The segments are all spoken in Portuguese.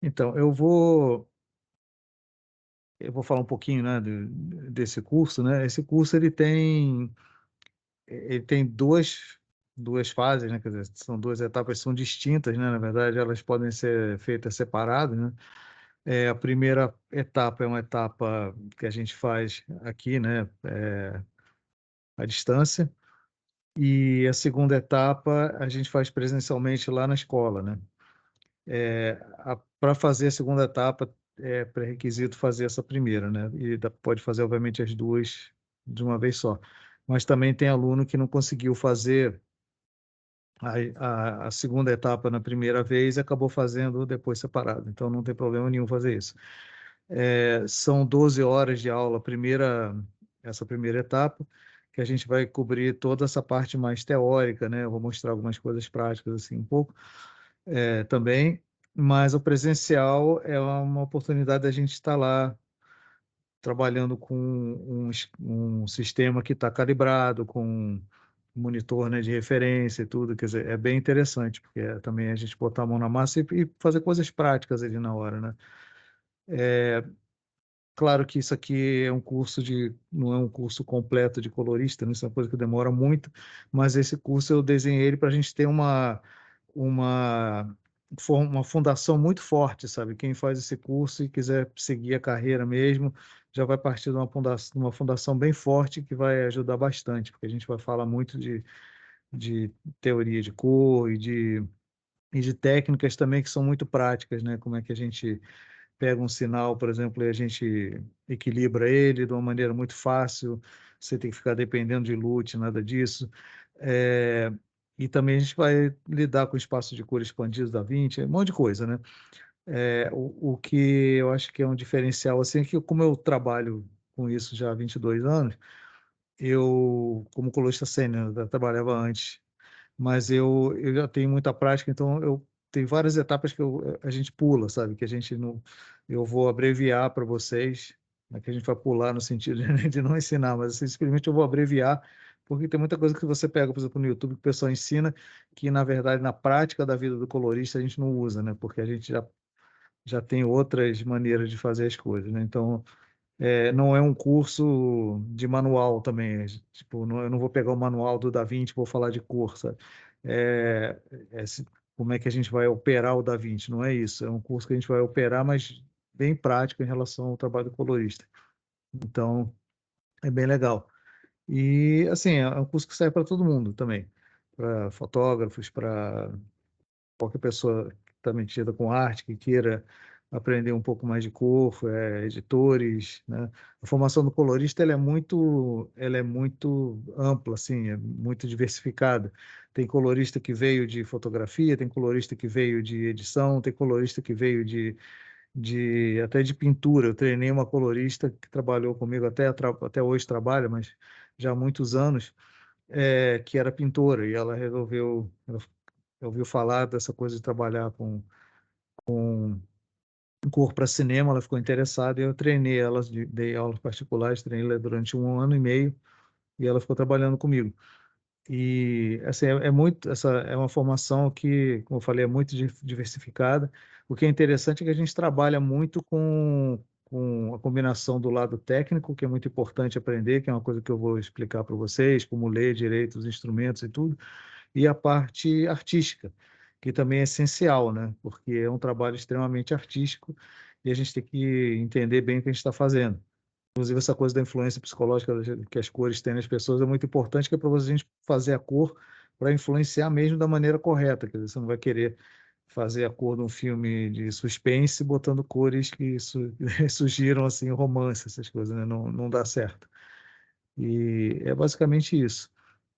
Então, eu vou falar um pouquinho, né, desse curso, né. Esse curso ele tem duas fases, né, quer dizer, são 2 etapas, são distintas, né, na verdade elas podem ser feitas separadas, né. A primeira etapa é uma etapa que a gente faz aqui, né, à distância, e a segunda etapa a gente faz presencialmente lá na escola, né. Para fazer a segunda etapa, é pré-requisito fazer essa primeira, né, e pode fazer obviamente as 2 de uma vez só. Mas também tem aluno que não conseguiu fazer a segunda etapa na primeira vez e acabou fazendo depois separado, então não tem problema nenhum fazer isso. São 12 horas de aula, essa primeira etapa, que a gente vai cobrir toda essa parte mais teórica, né, eu vou mostrar algumas coisas práticas, assim, um pouco, também, mas o presencial é uma oportunidade da gente estar lá trabalhando com um sistema que está calibrado, com um monitor, né, de referência e tudo, quer dizer, é bem interessante, porque também a gente botar a mão na massa e fazer coisas práticas ali na hora, né. Claro que isso aqui é um curso de não é um curso completo de colorista, né, isso é uma coisa que demora muito, mas esse curso eu desenhei ele para a gente ter uma uma fundação muito forte, sabe. Quem faz esse curso e quiser seguir a carreira mesmo, já vai partir de uma fundação bem forte que vai ajudar bastante, porque a gente vai falar muito de teoria de cor e de técnicas também que são muito práticas, né, como é que a gente pega um sinal, por exemplo, e a gente equilibra ele de uma maneira muito fácil, sem ter que ficar dependendo de lute, nada disso. Eh, e também a gente vai lidar com o espaço de cor expandido da Vinci, um monte de coisa, né. O que eu acho que é um diferencial, assim, é que como eu trabalho com isso já há 22 anos, eu como colorista sênior, eu trabalhava antes, mas eu já tenho muita prática, então eu tem várias etapas que a gente pula, sabe, que a gente não eu vou abreviar para vocês, não é que a gente vai pular no sentido de não ensinar, mas, assim, simplesmente eu vou abreviar, porque tem muita coisa que você pega, por exemplo, no YouTube, que o pessoal ensina, que na verdade na prática da vida do colorista a gente não usa, né, porque a gente já tem outras maneiras de fazer as coisas, né, então, não é um curso de manual também, tipo, não eu não vou pegar o manual do DaVinci e vou falar de cor, sabe. Eh, como é que a gente vai operar o DaVinci, não é isso, é um curso que a gente vai operar, mas bem prático em relação ao trabalho do colorista. Então, é bem legal. E, assim, é um curso que serve para todo mundo também, para fotógrafos, para qualquer pessoa que está metida com arte, que queira aprender um pouco mais de cor, editores, né. A formação do colorista ela é muito ampla, assim, é muito diversificada. Tem colorista que veio de fotografia, tem colorista que veio de edição, tem colorista que veio de até de pintura. Eu treinei uma colorista que trabalhou comigo até hoje trabalha, mas já há muitos anos, que era pintora e ela ouviu falar dessa coisa de trabalhar com cor para cinema, ela ficou interessada e eu treinei ela, dei aulas particulares, treinei ela durante 1 ano e meio e ela ficou trabalhando comigo. E, assim, essa é uma formação que, como eu falei, é muito diversificada. O que é interessante é que a gente trabalha muito com a combinação do lado técnico, que é muito importante aprender, que é uma coisa que eu vou explicar para vocês, como ler direito os instrumentos e tudo, e a parte artística, que também é essencial, né, porque é um trabalho extremamente artístico e a gente tem que entender bem o que a gente está fazendo. Inclusive essa coisa da influência psicológica que as cores têm nas pessoas é muito importante, que é para a gente fazer a cor para influenciar mesmo da maneira correta, quer dizer, você não vai querer fazer a cor de um filme de suspense botando cores que sugiram, assim, romance, essas coisas, né, não dá certo. E é basicamente isso.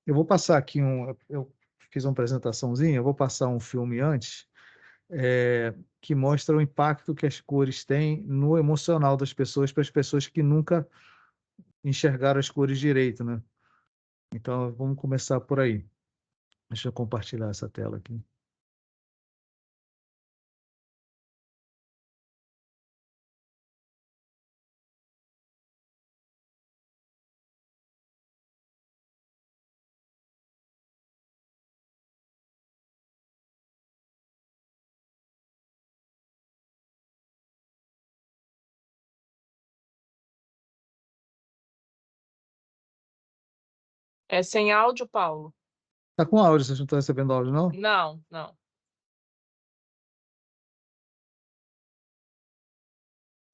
Eu vou passar aqui eu fiz uma apresentaçãozinha, eu vou passar um filme antes, que mostra o impacto que as cores têm no emocional das pessoas, para as pessoas que nunca enxergaram as cores direito, né. Então vamos começar por aí. Deixa eu compartilhar essa tela aqui. É sem áudio, Paulo? Tá com áudio, vocês não estão recebendo áudio, não? Não, não.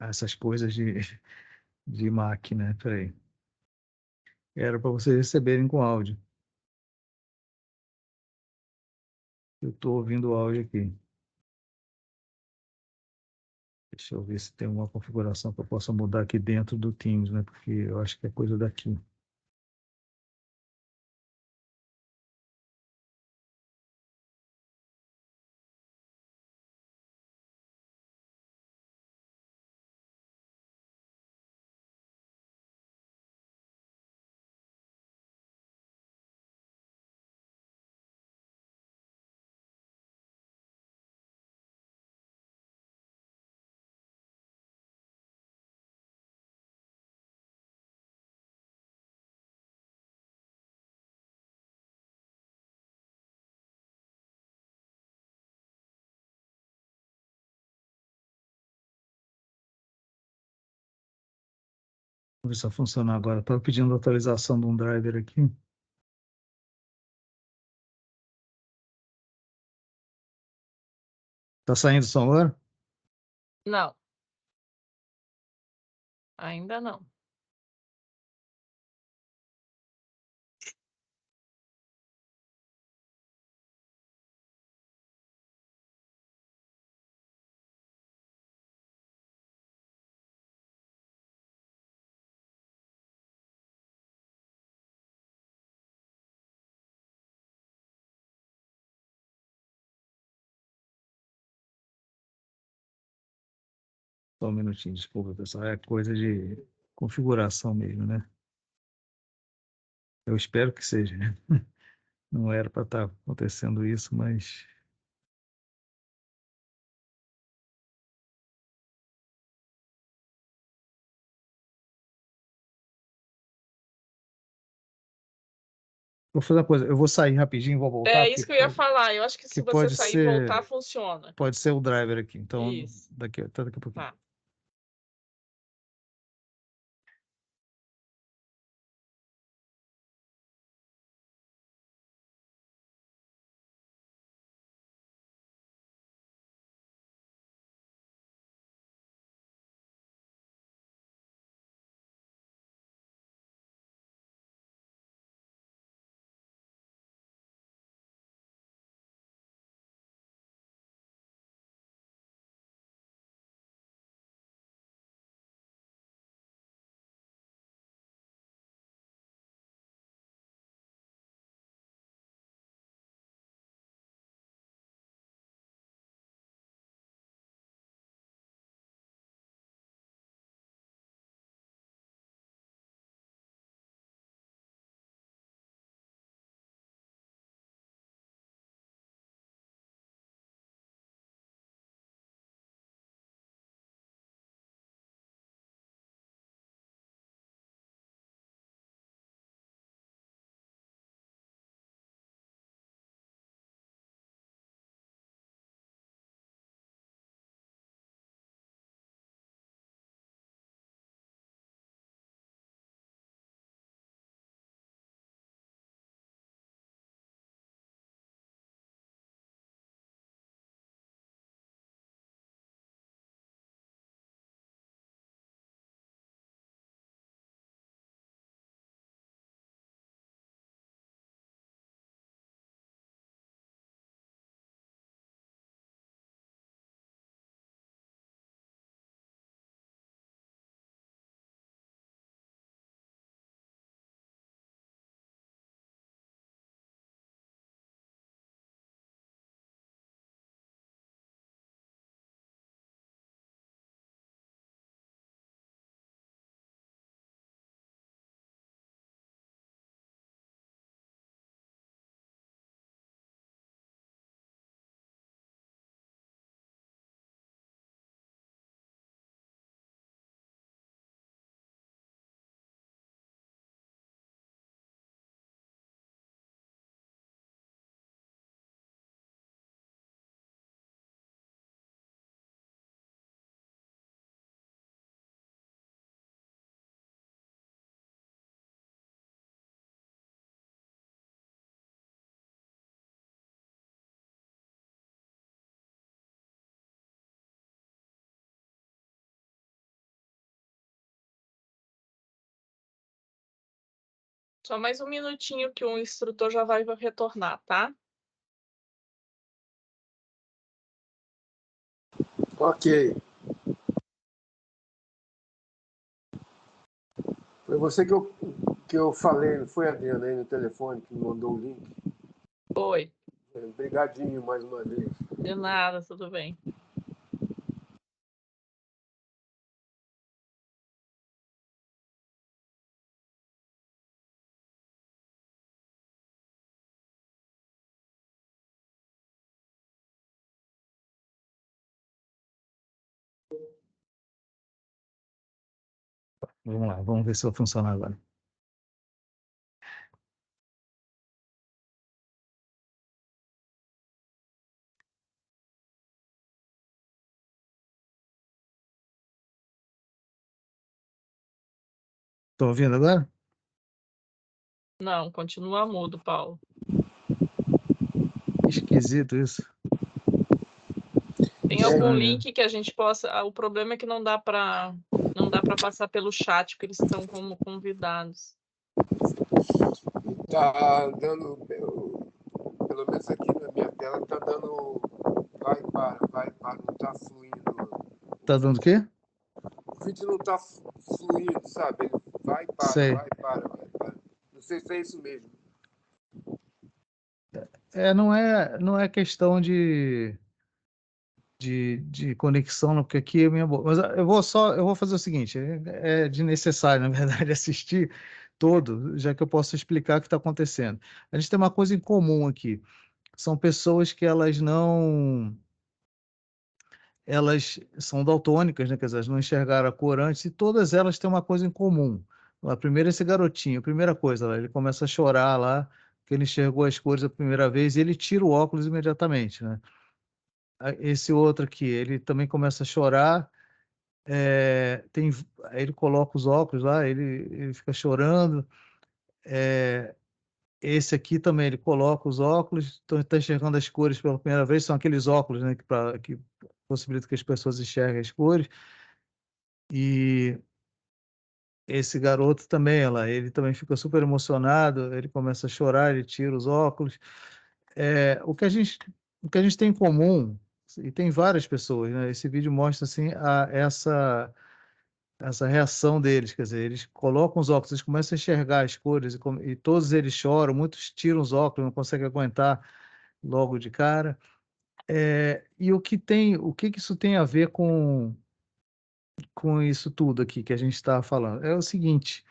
Essas coisas de máquina, peraí. Era para vocês receberem com áudio. Eu estou ouvindo o áudio aqui. Deixa eu ver se tem uma configuração que eu possa mudar aqui dentro do Teams, né? Porque eu acho que é coisa daqui. Vamos ver se vai funcionar agora. Estava pedindo atualização de um driver aqui. Tá saindo som agora? Não. Ainda não. Só um minutinho, desculpa, pessoal. É coisa de configuração mesmo, né? Eu espero que seja, né? Não era para estar acontecendo isso, mas vou fazer uma coisa. Eu vou sair rapidinho, vou voltar, É porque isso que eu ia falar. Eu acho que que se você pode sair e voltar, ser, funciona. pode ser o driver aqui. Então, Isso. até daqui a pouquinho. Tá. Só mais um minutinho que o instrutor já vai retornar, tá? Ok. Foi você que eu falei, não foi, Adriana, aí no telefone, que me mandou o link? Oi. Obrigadinho mais uma vez. De nada, tudo bem. Vamos lá, vamos ver se vai funcionar agora. Estão ouvindo agora? Não, continua mudo, Paulo. Esquisito isso. Tem algum Estranho, né? link que a gente possa. O problema é que não dá para passar pelo chat, porque eles estão como convidados. Tá dando, pelo menos aqui na minha tela, tá dando vai e para, não tá fluindo. Tá dando o quê? O vídeo não tá fluindo, sabe? Ele vai e para, Sei. vai e para, vai e para. Não sei se é isso mesmo. Não é questão de conexão, não, porque aqui é minha boa. Mas eu vou fazer o seguinte, é de necessário, na verdade, assistir todo, já que eu posso explicar o que está acontecendo. A gente tem uma coisa em comum aqui, são pessoas que elas são daltônicas, né? Quer dizer, elas não enxergaram a cor antes, e todas elas têm uma coisa em comum. A primeira é esse garotinho, a primeira coisa, lá, ele começa a chorar lá, que ele enxergou as cores a primeira vez, e ele tira o óculos imediatamente, né? Esse outro aqui, ele também começa a chorar, aí ele coloca os óculos lá, ele fica chorando. Esse aqui também, ele coloca os óculos, então está enxergando as cores pela primeira vez, são aqueles óculos, né, que possibilitam que as pessoas enxerguem as cores. E esse garoto também, ele também fica super emocionado, ele começa a chorar, ele tira os óculos. O que a gente tem em comum, e tem várias pessoas, né? Esse vídeo mostra assim essa reação deles, quer dizer, eles colocam os óculos, eles começam a enxergar as cores e todos eles choram, muitos tiram os óculos, não conseguem aguentar logo de cara. E o que que isso tem a ver com isso tudo aqui que a gente está falando? É o seguinte,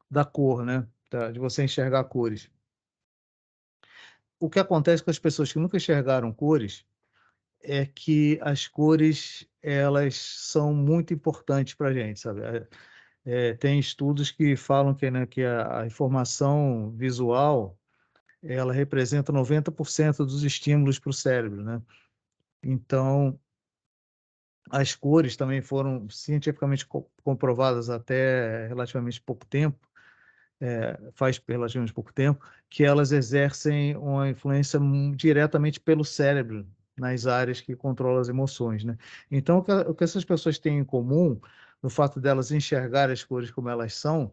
da cor, né? De você enxergar cores. O que acontece com as pessoas que nunca enxergaram cores é que as cores elas são muito importantes para a gente, sabe? Tem estudos que falam que, né, que a informação visual ela representa 90% dos estímulos para o cérebro, né? Então, as cores também foram cientificamente comprovadas até relativamente pouco tempo, faz relativamente pouco tempo, que elas exercem uma influência diretamente pelo cérebro nas áreas que controlam as emoções, né? Então, o que essas pessoas têm em comum, no fato delas enxergar as cores como elas são,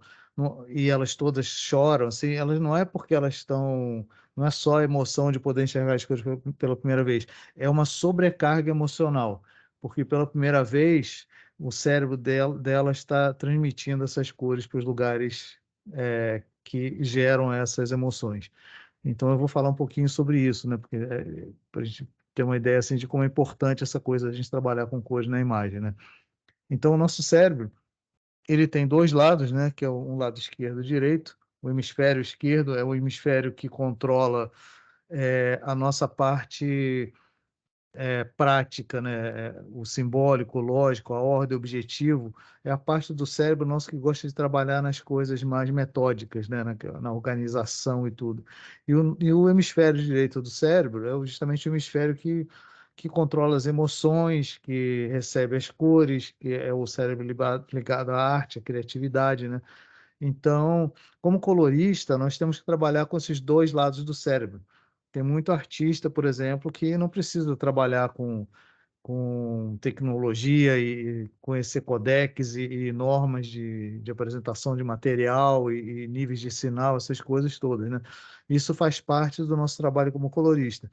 e elas todas choram, assim, elas não é porque elas estão, não é só a emoção de poder enxergar as cores pela primeira vez, é uma sobrecarga emocional, porque pela primeira vez o cérebro dela está transmitindo essas cores para os lugares que geram essas emoções. Então, eu vou falar um pouquinho sobre isso, né? Porque para a gente ter uma ideia assim de como é importante essa coisa, a gente trabalhar com cores na imagem, né? Então, o nosso cérebro, ele tem dois lados, né? Que é um lado esquerdo e direito. O hemisfério esquerdo é o hemisfério que controla a nossa parte prática, né? O simbólico, o lógico, a ordem, o objetivo, é a parte do cérebro nosso que gosta de trabalhar nas coisas mais metódicas, né? Na organização e tudo. E o hemisfério direito do cérebro é justamente o hemisfério que controla as emoções, que recebe as cores, que é o cérebro ligado à arte, à criatividade, né? Então, como colorista, nós temos que trabalhar com esses dois lados do cérebro. Tem muito artista, por exemplo, que não precisa trabalhar com com tecnologia e conhecer codecs e normas de apresentação de material e níveis de sinal, essas coisas todas, né? Isso faz parte do nosso trabalho como colorista.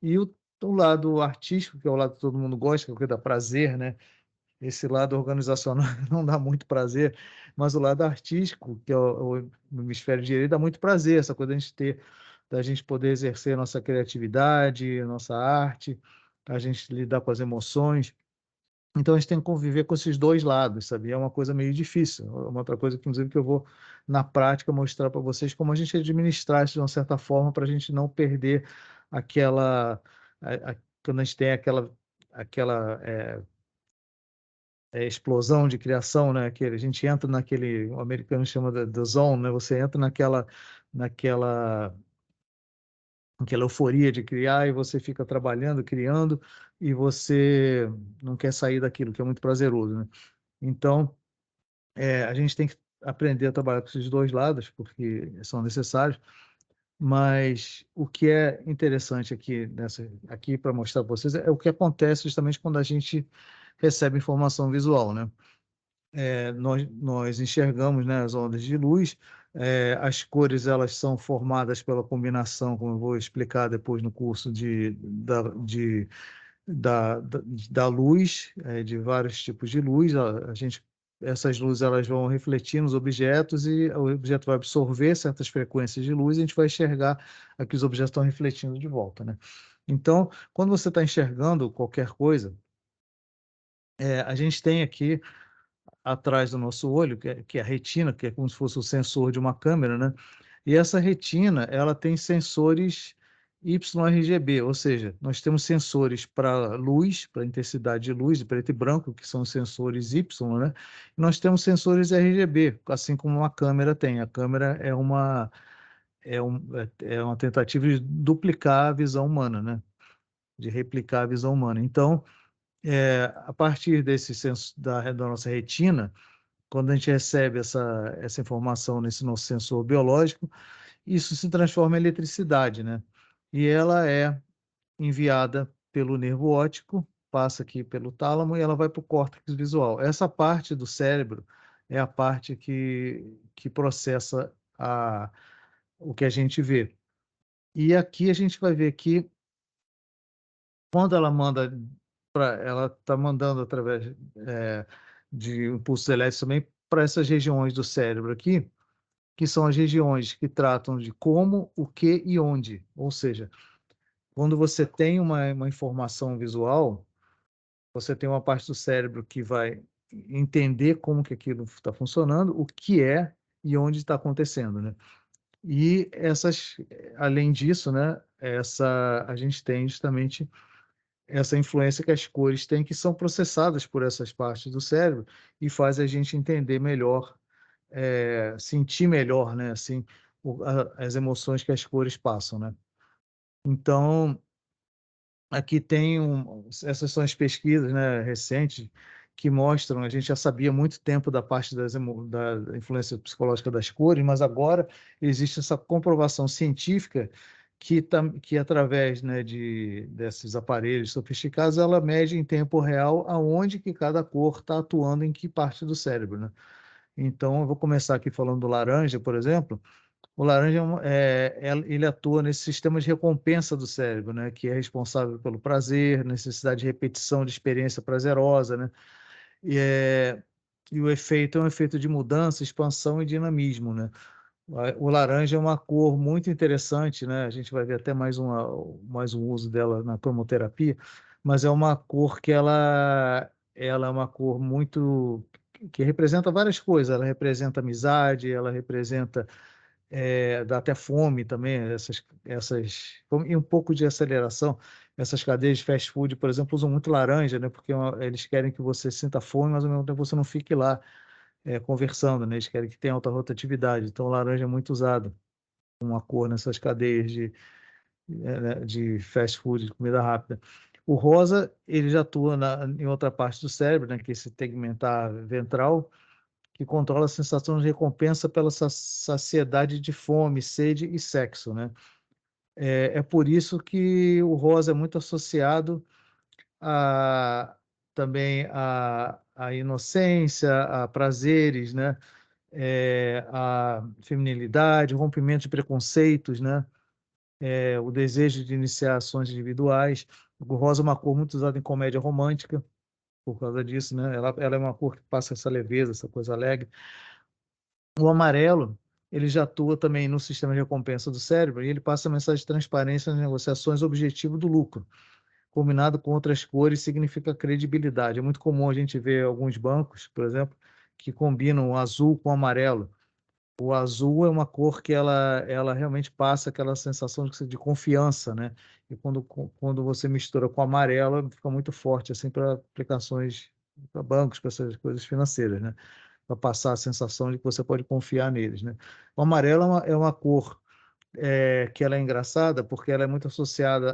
E o lado artístico, que é o lado que todo mundo gosta, que dá prazer, né? Esse lado organizacional não dá muito prazer, mas o lado artístico, que é o hemisfério direito, dá muito prazer, essa coisa da gente poder exercer a nossa criatividade, a nossa arte, a gente lidar com as emoções. Então, a gente tem que conviver com esses dois lados, sabe? É uma coisa meio difícil. É uma outra coisa, inclusive, que eu vou, na prática, mostrar para vocês como a gente administrar isso de uma certa forma para a gente não perder aquela... quando a gente tem aquela explosão de criação, né? Que a gente entra naquele... O americano chama de zone, né? Você entra naquela euforia de criar e você fica trabalhando, criando, e você não quer sair daquilo, que é muito prazeroso, né? Então, a gente tem que aprender a trabalhar com esses dois lados, porque são necessários, mas o que é interessante aqui para mostrar para vocês é o que acontece justamente quando a gente recebe informação visual, né? Nós enxergamos, né, as ondas de luz, as cores elas são formadas pela combinação, como eu vou explicar depois no curso, da luz, de vários tipos de luz. Essas luzes elas vão refletir nos objetos e o objeto vai absorver certas frequências de luz e a gente vai enxergar aqui os objetos estão refletindo de volta, né? Então, quando você está enxergando qualquer coisa, a gente tem aqui atrás do nosso olho, que é a retina, que é como se fosse o sensor de uma câmera, né? E essa retina, ela tem sensores YRGB, ou seja, nós temos sensores para luz, para intensidade de luz, de preto e branco, que são os sensores Y, né? E nós temos sensores RGB, assim como uma câmera tem. A câmera é uma tentativa de duplicar a visão humana, né? De replicar a visão humana. Então, a partir desse da nossa retina, quando a gente recebe essa informação nesse nosso sensor biológico, isso se transforma em eletricidade, né? E ela é enviada pelo nervo óptico, passa aqui pelo tálamo e ela vai para o córtex visual. Essa parte do cérebro é a parte que processa o que a gente vê. E aqui a gente vai ver que quando ela manda ela está mandando através de impulsos elétricos também para essas regiões do cérebro aqui, que são as regiões que tratam de como, o que e onde. Ou seja, quando você tem uma informação visual, você tem uma parte do cérebro que vai entender como que aquilo está funcionando, o que é e onde está acontecendo, né? E além disso, né, a gente tem justamente essa influência que as cores têm, que são processadas por essas partes do cérebro e faz a gente entender melhor, sentir melhor, né, assim, as emoções que as cores passam, né? Então, aqui essas são as pesquisas, né, recentes que mostram, a gente já sabia há muito tempo da parte da influência psicológica das cores, mas agora existe essa comprovação científica que através, né, desses aparelhos sofisticados, ela mede em tempo real aonde que cada cor está atuando em que parte do cérebro, né? Então, eu vou começar aqui falando do laranja, por exemplo. O laranja ele atua nesse sistema de recompensa do cérebro, né, que é responsável pelo prazer, necessidade de repetição de experiência prazerosa, né, e o efeito é um efeito de mudança, expansão e dinamismo, né. O laranja é uma cor muito interessante, né, a gente vai ver até mais um uso dela na cromoterapia, mas é uma cor ela é uma cor muito que representa várias coisas, ela representa amizade, ela representa dá até fome também, e um pouco de aceleração. Essas cadeias de fast food, por exemplo, usam muito laranja, né? Porque eles querem que você sinta fome, mas ao mesmo tempo você não fique lá conversando, né? Eles querem que tenha alta rotatividade. Então, o laranja é muito usado, uma cor nessas cadeias de fast food, de comida rápida. O rosa, ele já atua em outra parte do cérebro, né? Que é esse tegmentar ventral, que controla a sensação de recompensa pela saciedade de fome, sede e sexo, né? É por isso que o rosa é muito associado também a inocência, a prazeres, né? A feminilidade, o rompimento de preconceitos, né? O desejo de iniciar ações individuais. O rosa é uma cor muito usada em comédia romântica, por causa disso, né? Ela é uma cor que passa essa leveza, essa coisa alegre. O amarelo, ele já atua também no sistema de recompensa do cérebro e ele passa a mensagem de transparência nas negociações, objetivo do lucro. Combinado com outras cores, significa credibilidade. É muito comum a gente ver alguns bancos, por exemplo, que combinam o azul com o amarelo. O azul é uma cor que ela realmente passa aquela sensação de confiança, né? E quando você mistura com o amarelo, fica muito forte, assim, para aplicações, para bancos, para essas coisas financeiras, né? Para passar a sensação de que você pode confiar neles, né? O amarelo é uma cor que ela é engraçada porque ela é muito associada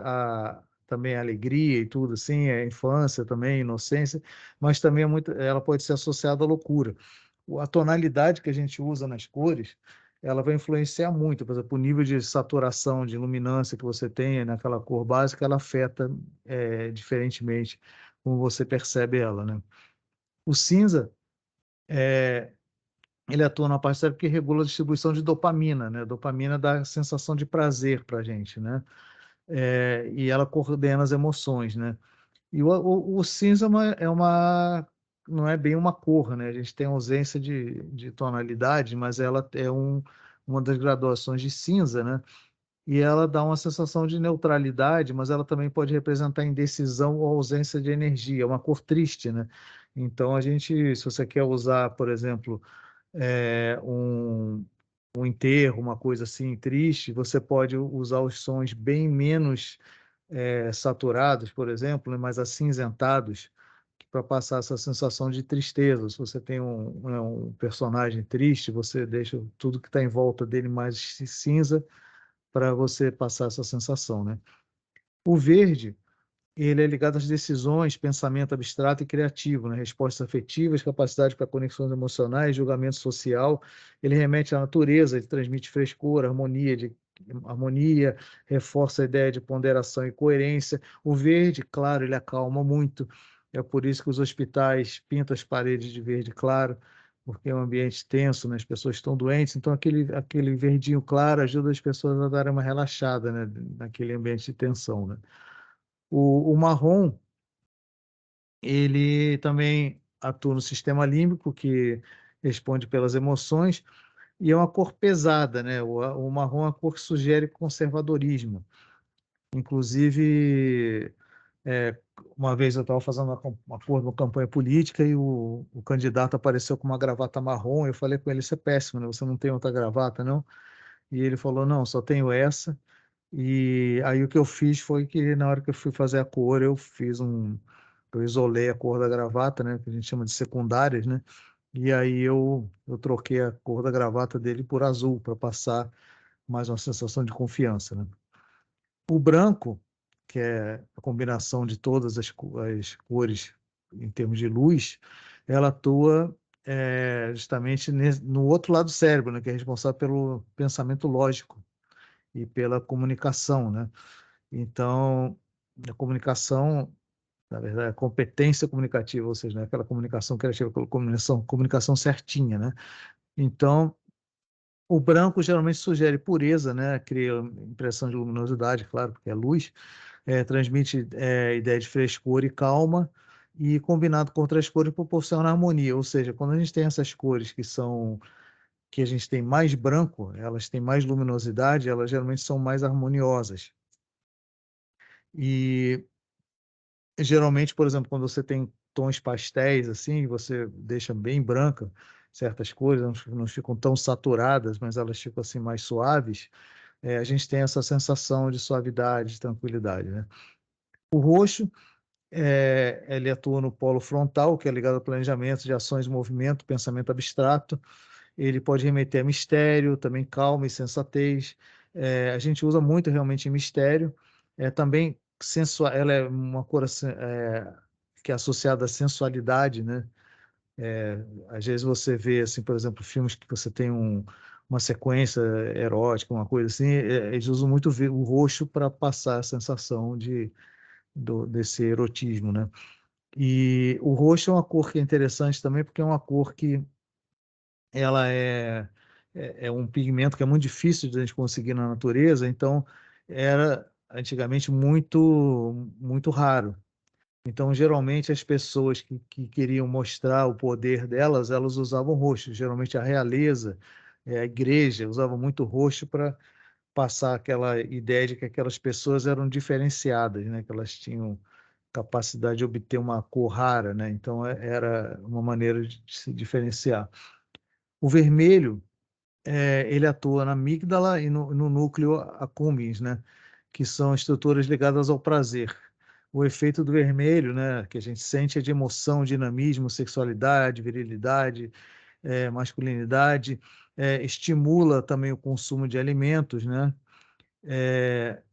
também à alegria e tudo assim, à infância também, inocência, mas também ela pode ser associada à loucura. A tonalidade que a gente usa nas cores, ela vai influenciar muito, por exemplo, o nível de saturação, de luminância que você tem naquela cor básica, ela afeta diferentemente como você percebe ela, né? O cinza, ele atua na parte cérebro que regula a distribuição de dopamina, né? Dopamina dá a sensação de prazer para a gente, né? E ela coordena as emoções, né? E o cinza não é bem uma cor, né? A gente tem ausência de tonalidade, mas ela é uma das graduações de cinza, né? E ela dá uma sensação de neutralidade, mas ela também pode representar indecisão ou ausência de energia, é uma cor triste, né? Então, se você quer usar, por exemplo, um enterro, uma coisa assim triste, você pode usar os sons bem menos saturados, por exemplo, né, mais acinzentados, para passar essa sensação de tristeza. Se você tem um personagem triste, você deixa tudo que está em volta dele mais cinza para você passar essa sensação, né? O verde, ele é ligado às decisões, pensamento abstrato e criativo, né? Respostas afetivas, capacidade para conexões emocionais, julgamento social. Ele remete à natureza, ele transmite frescor, harmonia, reforça a ideia de ponderação e coerência. O verde, claro, ele acalma muito. É por isso que os hospitais pintam as paredes de verde claro, porque é um ambiente tenso, né? As pessoas estão doentes, então aquele verdinho claro ajuda as pessoas a darem uma relaxada, né? Naquele ambiente de tensão, né? O marrom, ele também atua no sistema límbico, que responde pelas emoções, e é uma cor pesada, né? O marrom é uma cor que sugere conservadorismo. Inclusive, é, uma vez eu estava fazendo uma campanha política e o candidato apareceu com uma gravata marrom. Eu falei com ele: Isso é péssimo, né? Você não tem outra gravata, não? E ele falou: Não, só tenho essa. E aí o que eu fiz foi que na hora que eu fui fazer a cor, eu isolei a cor da gravata, né, que a gente chama de secundárias, né? E aí eu troquei a cor da gravata dele por azul para passar mais uma sensação de confiança, né? O branco, que é a combinação de todas as cores em termos de luz, ela atua justamente no outro lado do cérebro, né, que é responsável pelo pensamento lógico e pela comunicação, né? Então, a comunicação, na verdade, a competência comunicativa, ou seja, não é aquela comunicação criativa, aquela comunicação certinha, né? Então, o branco geralmente sugere pureza, né? Cria impressão de luminosidade, claro, porque é luz, transmite ideia de frescor e calma, e combinado com outras cores proporciona harmonia, ou seja, quando a gente tem essas cores que a gente tem mais branco, elas têm mais luminosidade, elas geralmente são mais harmoniosas. E geralmente, por exemplo, quando você tem tons pastéis assim, você deixa bem branca certas cores, não ficam tão saturadas, mas elas ficam assim mais suaves, a gente tem essa sensação de suavidade, de tranquilidade, né? O roxo, ele atua no polo frontal, que é ligado ao planejamento de ações, movimento, pensamento abstrato. Ele pode remeter a mistério, também calma e sensatez. A gente usa muito realmente em mistério. Também ela é uma cor que é associada à sensualidade, né? Às vezes você vê, assim, por exemplo, filmes que você tem uma sequência erótica, uma coisa assim, eles usam muito o roxo para passar a sensação desse erotismo, né? E o roxo é uma cor que é interessante também, porque é uma cor que ela é um pigmento que é muito difícil de a gente conseguir na natureza, então era antigamente muito raro. Então, geralmente, as pessoas que queriam mostrar o poder delas, elas usavam roxo. Geralmente, a realeza, a igreja, usava muito roxo para passar aquela ideia de que aquelas pessoas eram diferenciadas, né? Que elas tinham capacidade de obter uma cor rara, né? Então, era uma maneira de se diferenciar. O vermelho, ele atua na amígdala e no núcleo accumbens, né? Que são estruturas ligadas ao prazer. O efeito do vermelho, né, que a gente sente é de emoção, dinamismo, sexualidade, virilidade, masculinidade, estimula também o consumo de alimentos, né?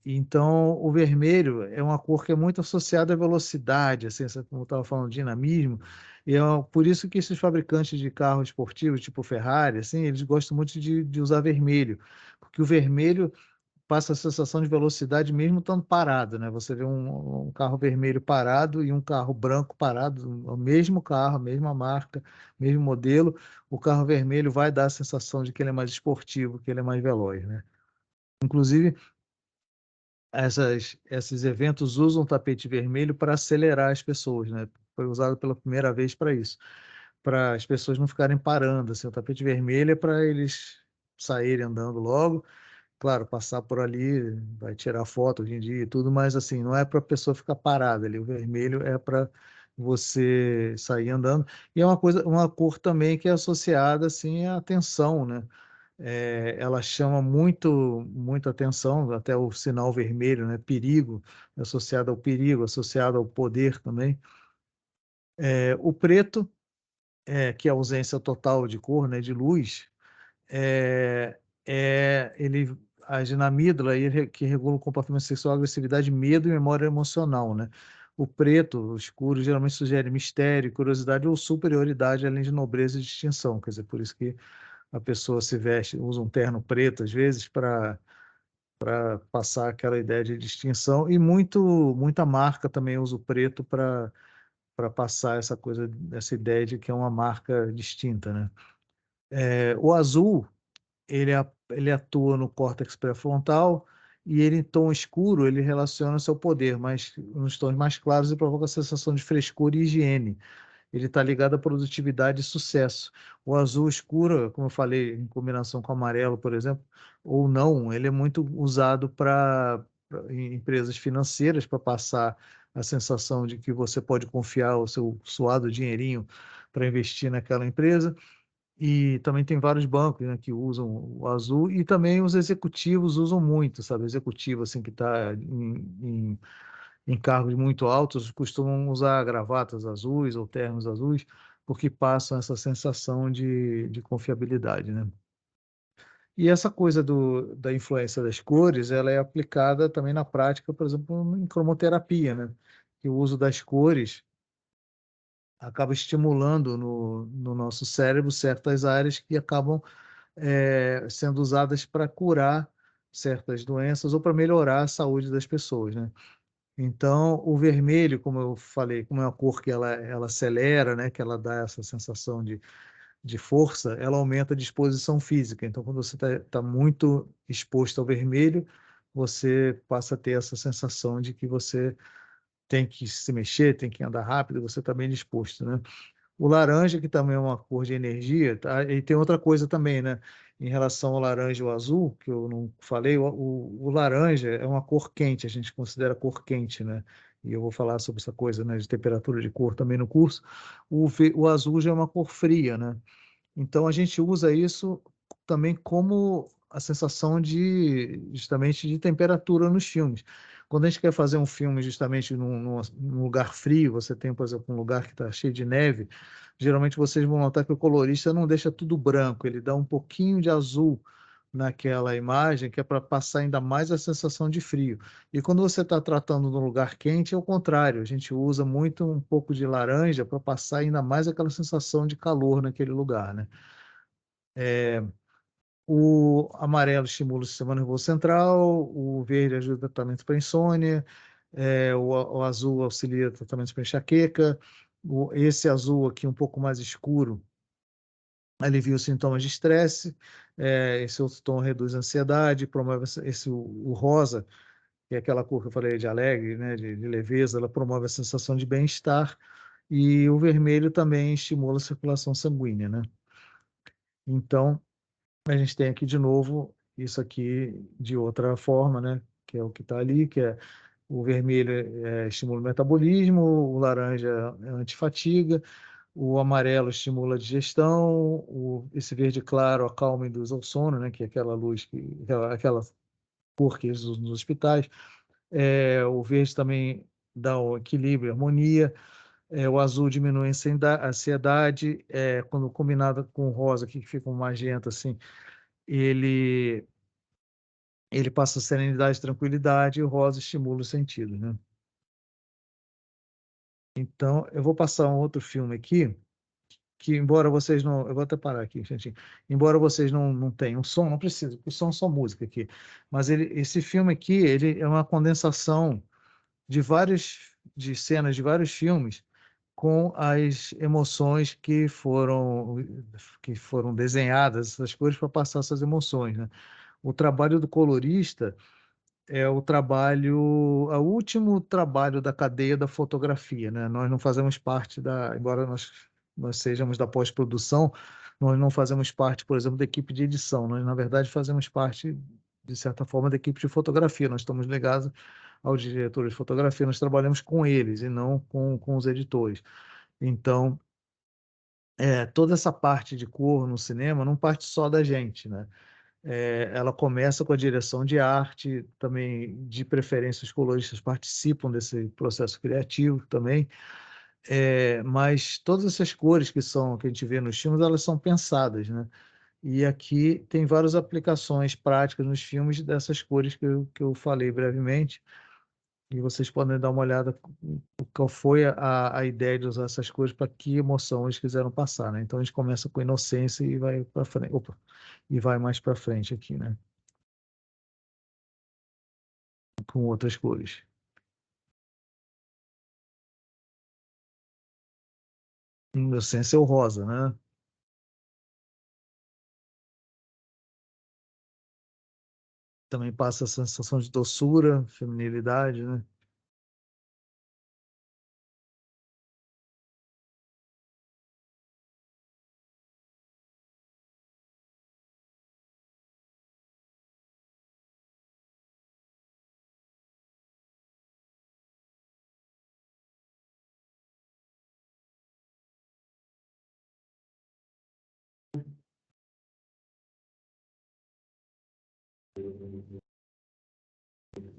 Então, o vermelho é uma cor que é muito associada à velocidade, assim, como eu estava falando, dinamismo, e por isso que esses fabricantes de carros esportivos, tipo Ferrari, assim, eles gostam muito de usar vermelho, porque o vermelho passa a sensação de velocidade mesmo estando parado, né? Você vê um carro vermelho parado e um carro branco parado, o mesmo carro, a mesma marca, mesmo modelo, o carro vermelho vai dar a sensação de que ele é mais esportivo, que ele é mais veloz, né? Inclusive, esses eventos usam o tapete vermelho para acelerar as pessoas, né? Foi usado pela primeira vez para isso, para as pessoas não ficarem parando. Assim, o tapete vermelho é para eles saírem andando logo. Claro, passar por ali, vai tirar foto hoje em dia e tudo, mas assim, não é para a pessoa ficar parada ali. O vermelho é para você sair andando. E é uma coisa, uma cor também que é associada assim à atenção, né? Ela chama muito atenção, até o sinal vermelho, né? Perigo, associado ao perigo, associado ao poder também. O preto, que é a ausência total de cor, né? De luz, ele age na amígdala, que regula o comportamento sexual, agressividade, medo e memória emocional, né? O preto, o escuro, geralmente sugere mistério, curiosidade ou superioridade, além de nobreza e distinção. Quer dizer, por isso que a pessoa se veste, usa um terno preto, às vezes, para passar aquela ideia de distinção. E muita marca também usa o preto para passar essa coisa, essa ideia de que é uma marca distinta, né? O azul, ele atua no córtex pré-frontal e ele, em tom escuro, ele relaciona seu poder, mas nos tons mais claros ele provoca a sensação de frescor e higiene. Ele está ligado à produtividade e sucesso. O azul escuro, como eu falei, em combinação com o amarelo, por exemplo, ou não, ele é muito usado em empresas financeiras para passar a sensação de que você pode confiar o seu suado dinheirinho para investir naquela empresa. E também tem vários bancos, né, que usam o azul e também os executivos usam muito, sabe? Executivo assim que está em cargos muito altos costumam usar gravatas azuis ou ternos azuis porque passam essa sensação de confiabilidade, né? E essa coisa da influência das cores, ela é aplicada também na prática, por exemplo, em cromoterapia, né? Que o uso das cores acaba estimulando no nosso cérebro certas áreas que acabam sendo usadas para curar certas doenças ou para melhorar a saúde das pessoas, né? Então, o vermelho, como eu falei, como é uma cor que ela acelera, né, que ela dá essa sensação de força, ela aumenta a disposição física. Então, quando você está muito exposto ao vermelho, você passa a ter essa sensação de que você tem que se mexer, tem que andar rápido, você está bem disposto, né? O laranja, que também é uma cor de energia, tá? E tem outra coisa também, né? Em relação ao laranja e ao azul, que eu não falei, o laranja é uma cor quente, a gente considera cor quente, né? E eu vou falar sobre essa coisa, né, de temperatura de cor também no curso. O azul já é uma cor fria, né? Então a gente usa isso também como a sensação de justamente de temperatura nos filmes. Quando a gente quer fazer um filme justamente num lugar frio, você tem, por exemplo, um lugar que está cheio de neve, geralmente vocês vão notar que o colorista não deixa tudo branco, ele dá um pouquinho de azul naquela imagem, que é para passar ainda mais a sensação de frio. E quando você está tratando num lugar quente, é o contrário, a gente usa muito um pouco de laranja para passar ainda mais aquela sensação de calor naquele lugar, né? O amarelo estimula o sistema nervoso central, o verde ajuda o tratamento para insônia, O azul auxilia tratamento para enxaqueca. Esse azul aqui, um pouco mais escuro, alivia os sintomas de estresse. Esse outro tom reduz a ansiedade, promove o rosa, que é aquela cor que eu falei de alegre, né, de leveza, ela promove a sensação de bem-estar. E o vermelho também estimula a circulação sanguínea, né? Então, a gente tem aqui de novo isso aqui de outra forma, né? Que é o que está ali, que é o vermelho estimula o metabolismo, o laranja é antifatiga, o amarelo estimula a digestão, esse verde claro acalma e induz ao sono, né? Que é aquela luz, aquela cor que eles usam nos hospitais. O verde também dá o equilíbrio, harmonia. O azul diminui a ansiedade, quando combinado com o rosa, que fica um magenta assim, ele passa serenidade e tranquilidade, e o rosa estimula os sentidos, né? Então, eu vou passar um outro filme aqui, que embora vocês não... Eu vou até parar aqui, gente. Embora vocês não tenham som, não precisa, porque o som é só música aqui. Mas esse filme aqui, ele é uma condensação de cenas de vários filmes com as emoções que foram desenhadas, essas cores, para passar essas emoções, né? O trabalho do colorista é o último trabalho da cadeia da fotografia, né? Nós não fazemos parte embora nós sejamos da pós-produção, nós não fazemos parte, por exemplo, da equipe de edição. Nós, na verdade, fazemos parte, de certa forma, da equipe de fotografia. Nós estamos ligados aos diretores de fotografia, nós trabalhamos com eles e não com os editores. Então, toda essa parte de cor no cinema não parte só da gente, né? Ela começa com a direção de arte, também, de preferência, os coloristas participam desse processo criativo também, mas todas essas cores que a gente vê nos filmes, elas são pensadas, né? E aqui tem várias aplicações práticas nos filmes dessas cores que eu falei brevemente, e vocês podem dar uma olhada qual foi a ideia de usar essas cores, para que emoção eles quiseram passar, né? Então a gente começa com inocência e vai para frente, e vai mais para frente aqui, né? Com outras cores. Inocência é o rosa, né? Também passa a sensação de doçura, feminilidade, né?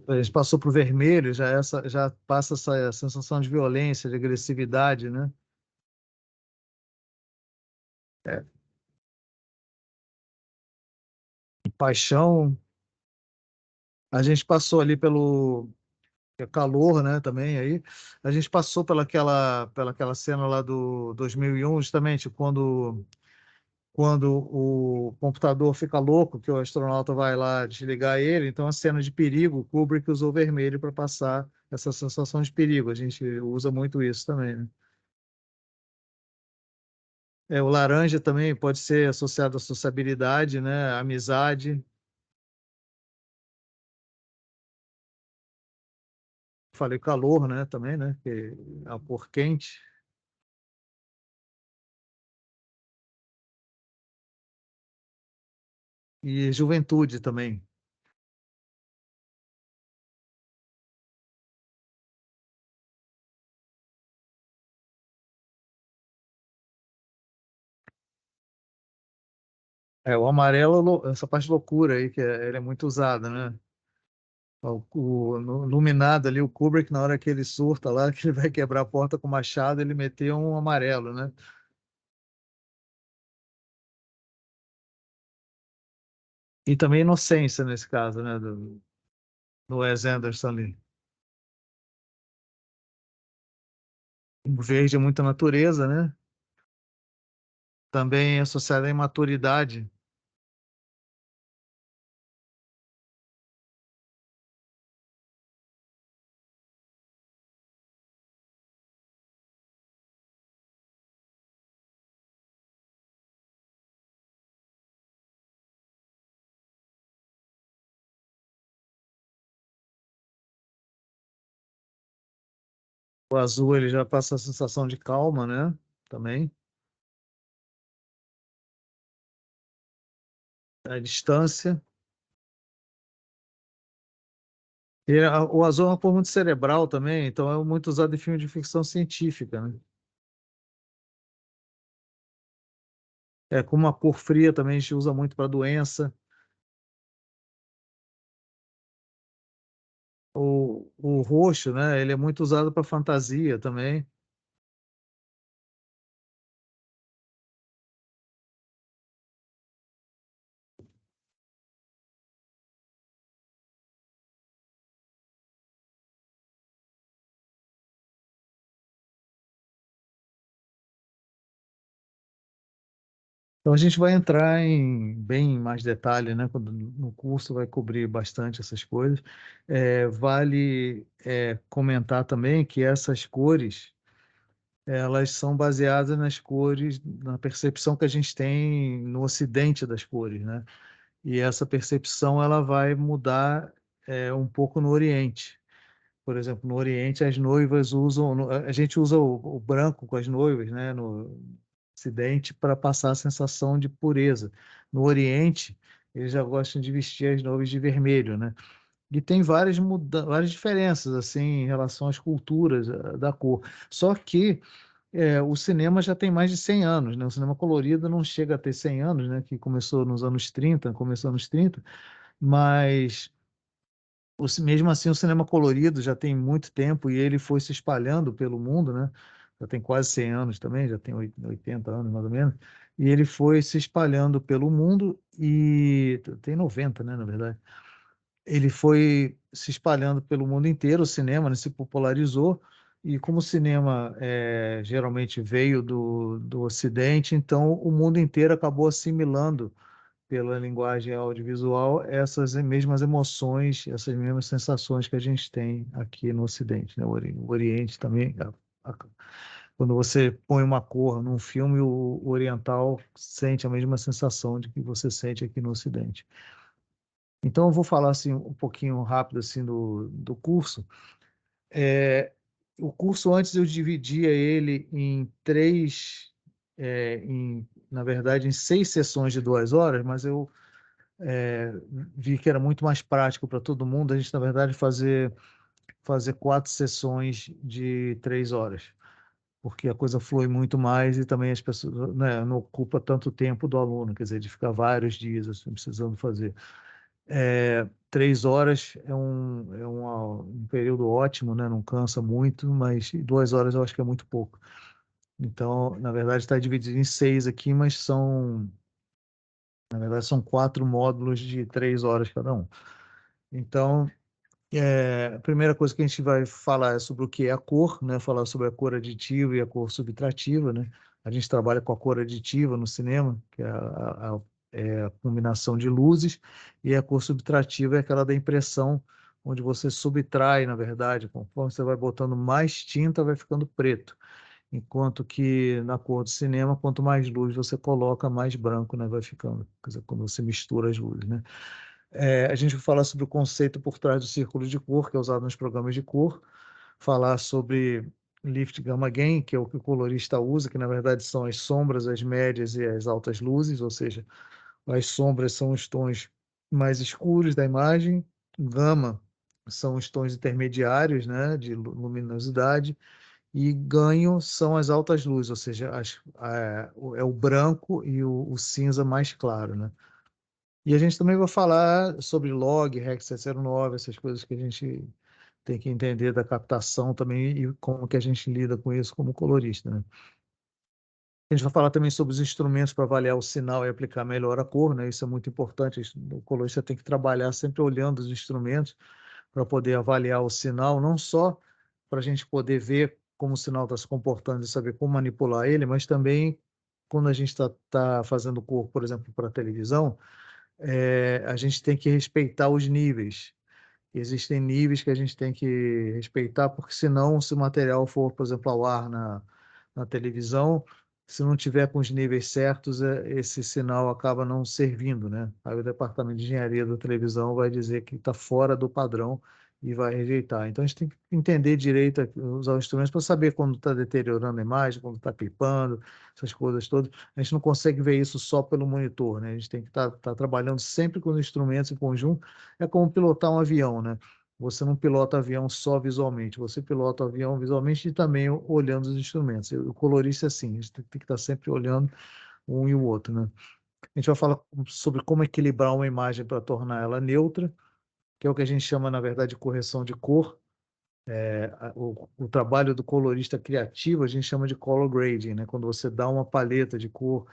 A gente passou para o vermelho, já passa essa sensação de violência, de agressividade, né? É, paixão. A gente passou ali pelo calor, né? Também aí. A gente passou pelaquela cena lá do 2001, justamente quando o computador fica louco, que o astronauta vai lá desligar ele. Então, a cena de perigo, o Kubrick usou vermelho para passar essa sensação de perigo. A gente usa muito isso também, né? O laranja também pode ser associado à sociabilidade, né? Amizade. Falei calor, né? Também, né? Que é a cor quente. E juventude também. O amarelo, essa parte de loucura aí, ele é muito usada, né? No Iluminado ali, o Kubrick, na hora que ele surta lá, que ele vai quebrar a porta com o machado, ele meteu um amarelo, né? E também inocência nesse caso, né? Do Wes Anderson ali. O verde é muita natureza, né? Também é associado à imaturidade. O azul ele já passa a sensação de calma, né? Também. A distância. O azul é uma cor muito cerebral também, então é muito usado em filme de ficção científica, né? É como uma cor fria também a gente usa muito para doença. O roxo, né? Ele é muito usado para fantasia também. Então a gente vai entrar em bem mais detalhe, né? Quando no curso vai cobrir bastante essas coisas. Vale comentar também que essas cores elas são baseadas nas cores, na percepção que a gente tem no Ocidente das cores, né? E essa percepção ela vai mudar um pouco no Oriente. Por exemplo, no Oriente as noivas usam, a gente usa o branco com as noivas, né? No Ocidente para passar a sensação de pureza. No Oriente eles já gostam de vestir as noivas de vermelho, né? E tem várias diferenças assim em relação às culturas da cor. Só que o cinema já tem mais de 100 anos, né? O cinema colorido não chega a ter 100 anos, né? Que começou nos anos 30, mas mesmo assim o cinema colorido já tem muito tempo e ele foi se espalhando pelo mundo, né? Já tem quase 100 anos também, já tem 80 anos mais ou menos, e ele foi se espalhando pelo mundo e tem 90, né, na verdade. Ele foi se espalhando pelo mundo inteiro, o cinema, né, se popularizou, e como o cinema geralmente veio do Ocidente, então o mundo inteiro acabou assimilando pela linguagem audiovisual essas mesmas emoções, essas mesmas sensações que a gente tem aqui no Ocidente, né? O Oriente também, quando você põe uma cor num filme, o oriental sente a mesma sensação de que você sente aqui no Ocidente. Então, eu vou falar assim um pouquinho rápido assim do curso. O curso antes eu dividia ele em na verdade, em 6 sessões de 2 horas, mas eu vi que era muito mais prático para todo mundo a gente, na verdade, fazer 4 sessões de 3 horas, porque a coisa flui muito mais e também as pessoas, né, não ocupa tanto tempo do aluno, quer dizer, de ficar vários dias assim, precisando fazer. 3 horas um período ótimo, né? Não cansa muito, mas 2 horas eu acho que é muito pouco. Então, na verdade, está dividido em 6 aqui, mas na verdade, são 4 módulos de 3 horas cada um. Então, a primeira coisa que a gente vai falar é sobre o que é a cor, né? Falar sobre a cor aditiva e a cor subtrativa, né? A gente trabalha com a cor aditiva no cinema, que é a combinação de luzes, e a cor subtrativa é aquela da impressão, onde você subtrai, na verdade, conforme você vai botando mais tinta, vai ficando preto. Enquanto que na cor do cinema, quanto mais luz você coloca, mais branco, né, vai ficando. Quer dizer, quando você mistura as luzes, né? A gente vai falar sobre o conceito por trás do círculo de cor, que é usado nos programas de cor, falar sobre Lift Gamma Gain, que é o que o colorista usa, que na verdade são as sombras, as médias e as altas luzes, ou seja, as sombras são os tons mais escuros da imagem, gama são os tons intermediários, né, de luminosidade, e ganho são as altas luzes, ou seja, é o branco e o cinza mais claro, né? E a gente também vai falar sobre log, Rec. 709, essas coisas que a gente tem que entender da captação também e como que a gente lida com isso como colorista, né? A gente vai falar também sobre os instrumentos para avaliar o sinal e aplicar melhor a cor, né? Isso é muito importante. O colorista tem que trabalhar sempre olhando os instrumentos para poder avaliar o sinal, não só para a gente poder ver como o sinal está se comportando e saber como manipular ele, mas também quando a gente está fazendo cor, por exemplo, para televisão, a gente tem que respeitar os níveis. Existem níveis que a gente tem que respeitar, porque senão, se o material for, por exemplo, ao ar na televisão, se não tiver com os níveis certos, esse sinal acaba não servindo, né? Aí o departamento de engenharia da televisão vai dizer que está fora do padrão e vai rejeitar. Então, a gente tem que entender direito, usar os instrumentos para saber quando está deteriorando a imagem, quando está clipando, essas coisas todas. A gente não consegue ver isso só pelo monitor, né? A gente tem que estar trabalhando sempre com os instrumentos em conjunto. É como pilotar um avião, né? Você não pilota avião só visualmente, você pilota o avião visualmente e também olhando os instrumentos. O colorista é assim, a gente tem que estar sempre olhando um e o outro, né? A gente vai falar sobre como equilibrar uma imagem para tornar ela neutra, que é o que a gente chama, na verdade, de correção de cor. O trabalho do colorista criativo a gente chama de color grading, né? Quando você dá uma paleta de cor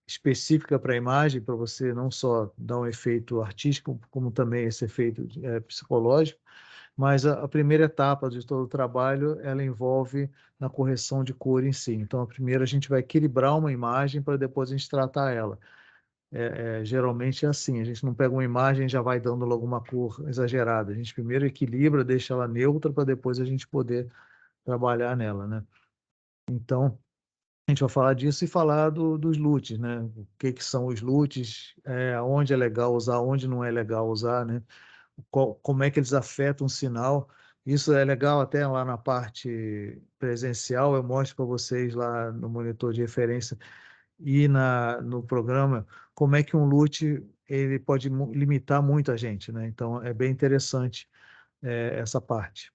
específica para a imagem, para você não só dar um efeito artístico, como também esse efeito psicológico. Mas a primeira etapa de todo o trabalho, ela envolve na correção de cor em si. Então, a primeira a gente vai equilibrar uma imagem para depois a gente tratar ela. Geralmente é assim, a gente não pega uma imagem e já vai dando logo uma cor exagerada. A gente primeiro equilibra, deixa ela neutra para depois a gente poder trabalhar nela, né? Então, a gente vai falar disso e falar dos LUTs, né? O que são os LUTs, onde é legal usar, onde não é legal usar, né? Como é que eles afetam o sinal. Isso é legal até lá na parte presencial, eu mostro para vocês lá no monitor de referência e no programa como é que um LUT ele pode limitar muito a gente, né? Então é bem interessante essa parte.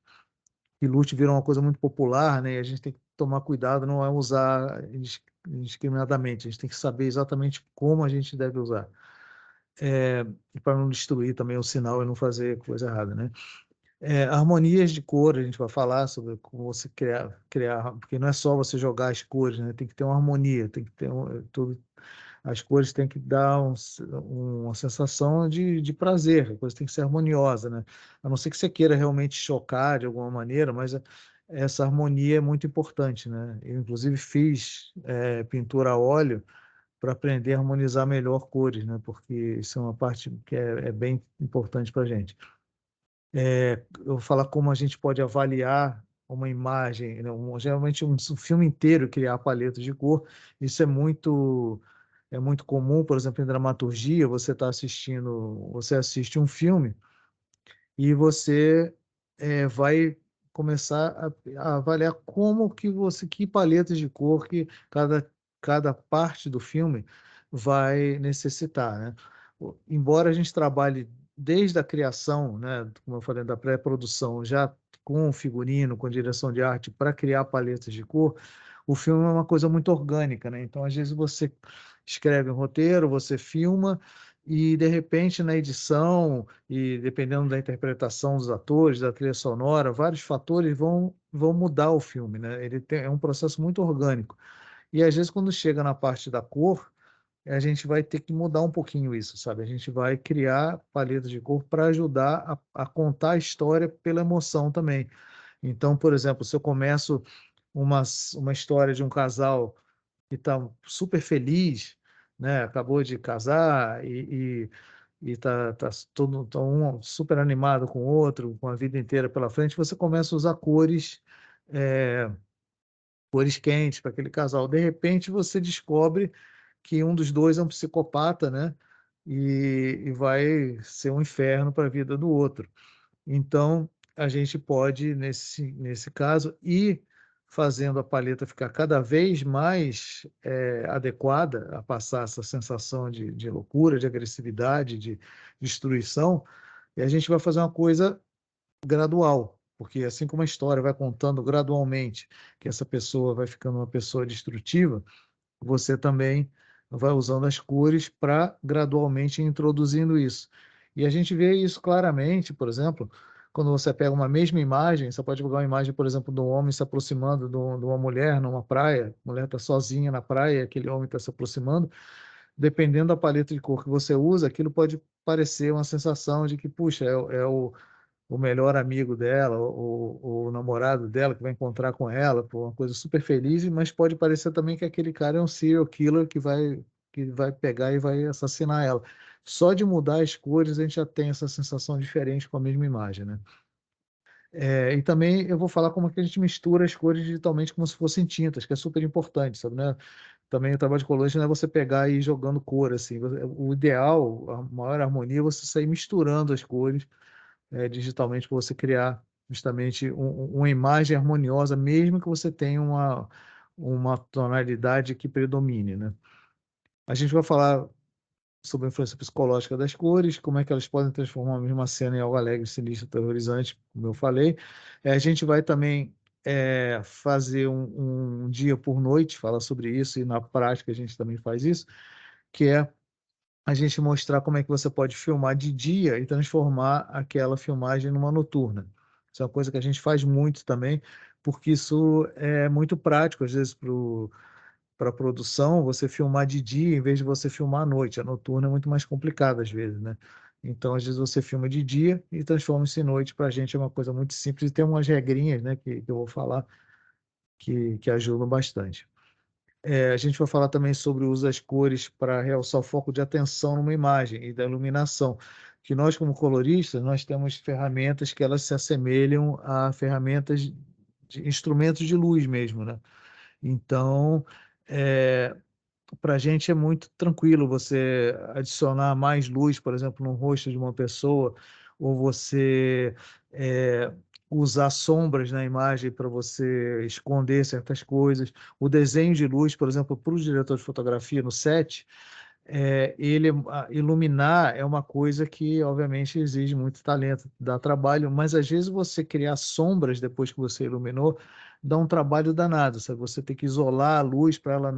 E LUT virou uma coisa muito popular, né? E a gente tem que tomar cuidado, não é usar indiscriminadamente, a gente tem que saber exatamente como a gente deve usar. Para não destruir também o sinal e não fazer coisa errada, né? Harmonias de cor, a gente vai falar sobre como você criar, porque não é só você jogar as cores, né? Tem que ter uma harmonia, tem que ter as cores têm que dar uma sensação de prazer, a coisa tem que ser harmoniosa, né? A não ser que você queira realmente chocar de alguma maneira, mas essa harmonia é muito importante, né? Eu, inclusive, fiz pintura a óleo para aprender a harmonizar melhor cores, né? Porque isso é uma parte que é bem importante para a gente. Eu vou falar como a gente pode avaliar uma imagem, né? Geralmente um filme inteiro criar paletas de cor, isso é muito comum, por exemplo, em dramaturgia, você assiste um filme e você vai começar a avaliar que paletas de cor que cada parte do filme vai necessitar, né? Embora a gente trabalhe desde a criação, né, como eu falei, da pré-produção, já com figurino, com direção de arte, para criar paletas de cor, o filme é uma coisa muito orgânica, né? Então, às vezes, você escreve um roteiro, você filma, e, de repente, na edição, e dependendo da interpretação dos atores, da trilha sonora, vários fatores vão mudar o filme, né? É um processo muito orgânico. E, às vezes, quando chega na parte da cor, a gente vai ter que mudar um pouquinho isso, sabe? A gente vai criar paletas de cor para ajudar a contar a história pela emoção também. Então, por exemplo, se eu começo uma história de um casal que está super feliz, né? Acabou de casar e está tá um super animado com o outro, com a vida inteira pela frente, você começa a usar cores quentes para aquele casal. De repente, você descobre que um dos dois é um psicopata, né? E vai ser um inferno para a vida do outro. Então, a gente pode, nesse caso, ir fazendo a paleta ficar cada vez mais adequada a passar essa sensação de loucura, de agressividade, de destruição, e a gente vai fazer uma coisa gradual, porque assim como a história vai contando gradualmente que essa pessoa vai ficando uma pessoa destrutiva, você também vai usando as cores para gradualmente ir introduzindo isso. E a gente vê isso claramente, por exemplo, quando você pega uma mesma imagem, você pode pegar uma imagem, por exemplo, de um homem se aproximando de uma mulher numa praia, a mulher está sozinha na praia, aquele homem está se aproximando, dependendo da paleta de cor que você usa, aquilo pode parecer uma sensação de que, puxa, é o melhor amigo dela, o namorado dela que vai encontrar com ela, por uma coisa super feliz, mas pode parecer também que aquele cara é um serial killer que vai pegar e vai assassinar ela. Só de mudar as cores a gente já tem essa sensação diferente com a mesma imagem, né? E também eu vou falar como que a gente mistura as cores digitalmente como se fossem tintas, que é super importante, sabe, né? Também o trabalho de colagem não é você pegar e ir jogando cor, assim. O ideal, a maior harmonia é você sair misturando as cores digitalmente para você criar justamente uma imagem harmoniosa, mesmo que você tenha uma tonalidade que predomine, né? A gente vai falar sobre a influência psicológica das cores, como é que elas podem transformar a mesma cena em algo alegre, sinistro, aterrorizante, como eu falei. A gente vai também fazer um dia por noite, falar sobre isso, e na prática a gente também faz isso, que é a gente mostrar como é que você pode filmar de dia e transformar aquela filmagem numa noturna. Isso é uma coisa que a gente faz muito também, porque isso é muito prático, às vezes, para produção, você filmar de dia em vez de você filmar à noite. A noturna é muito mais complicada às vezes, né? Então, às vezes você filma de dia e transforma isso em noite. Para a gente é uma coisa muito simples e tem umas regrinhas, né, que eu vou falar que ajudam bastante. A gente vai falar também sobre o uso das cores para realçar o foco de atenção numa imagem e da iluminação. Que nós, como coloristas, nós temos ferramentas que elas se assemelham a ferramentas de instrumentos de luz mesmo, né? Então, para a gente é muito tranquilo você adicionar mais luz, por exemplo, no rosto de uma pessoa, ou você usar sombras na imagem para você esconder certas coisas. O desenho de luz, por exemplo, para o diretor de fotografia no set, iluminar é uma coisa que, obviamente, exige muito talento, dá trabalho, mas às vezes você criar sombras depois que você iluminou dá um trabalho danado, sabe? Você tem que isolar a luz para ela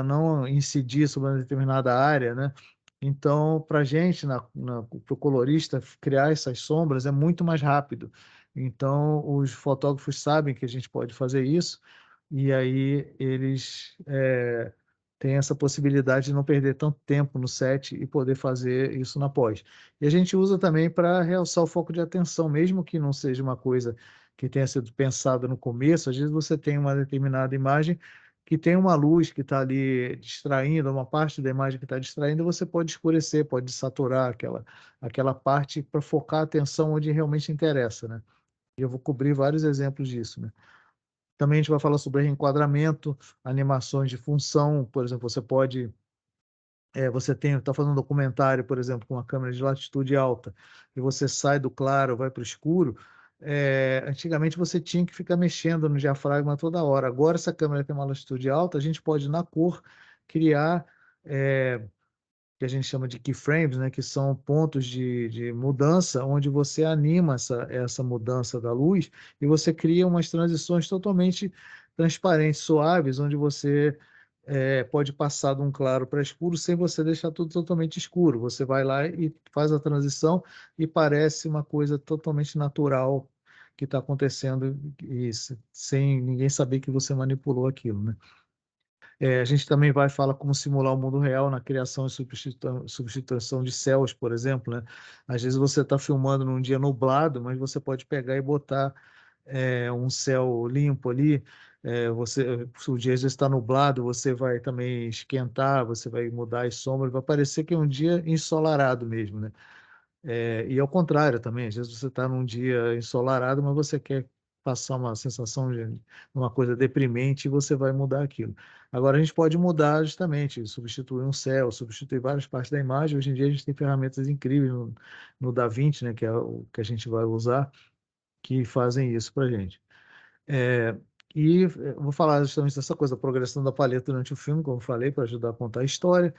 não incidir sobre uma determinada área, né? Então, para a gente, para o colorista, criar essas sombras é muito mais rápido. Então, os fotógrafos sabem que a gente pode fazer isso, e aí eles têm essa possibilidade de não perder tanto tempo no set e poder fazer isso na pós. E a gente usa também para realçar o foco de atenção, mesmo que não seja uma coisa que tenha sido pensada no começo, às vezes você tem uma determinada imagem que tem uma luz que está ali distraindo, uma parte da imagem que está distraindo, você pode escurecer, pode saturar aquela parte para focar a atenção onde realmente interessa, né? E eu vou cobrir vários exemplos disso, né? Também a gente vai falar sobre reenquadramento, animações de função, por exemplo, você pode você está fazendo um documentário, por exemplo, com uma câmera de latitude alta, e você sai do claro, vai para o escuro, antigamente você tinha que ficar mexendo no diafragma toda hora. Agora, essa câmera tem uma latitude alta, a gente pode, na cor, criar, que a gente chama de keyframes, né, que são pontos de mudança, onde você anima essa mudança da luz, e você cria umas transições totalmente transparentes, suaves, onde você pode passar de um claro para escuro sem você deixar tudo totalmente escuro. Você vai lá e faz a transição e parece uma coisa totalmente natural que está acontecendo e sem ninguém saber que você manipulou aquilo, né? A gente também vai falar como simular o mundo real na criação e substituição de céus, por exemplo, né? Às vezes você está filmando num dia nublado, mas você pode pegar e botar um céu limpo ali. Se o dia às vezes está nublado, você vai também esquentar, você vai mudar as sombras, vai parecer que é um dia ensolarado mesmo, né? E ao contrário também, às vezes você está num dia ensolarado, mas você quer passar uma sensação de uma coisa deprimente e você vai mudar aquilo. Agora a gente pode mudar justamente, substituir um céu, substituir várias partes da imagem. Hoje em dia a gente tem ferramentas incríveis no DaVinci, né, que é o que a gente vai usar, que fazem isso para a gente. Eu vou falar justamente dessa coisa, da progressão da paleta durante o filme, como eu falei, para ajudar a contar a história.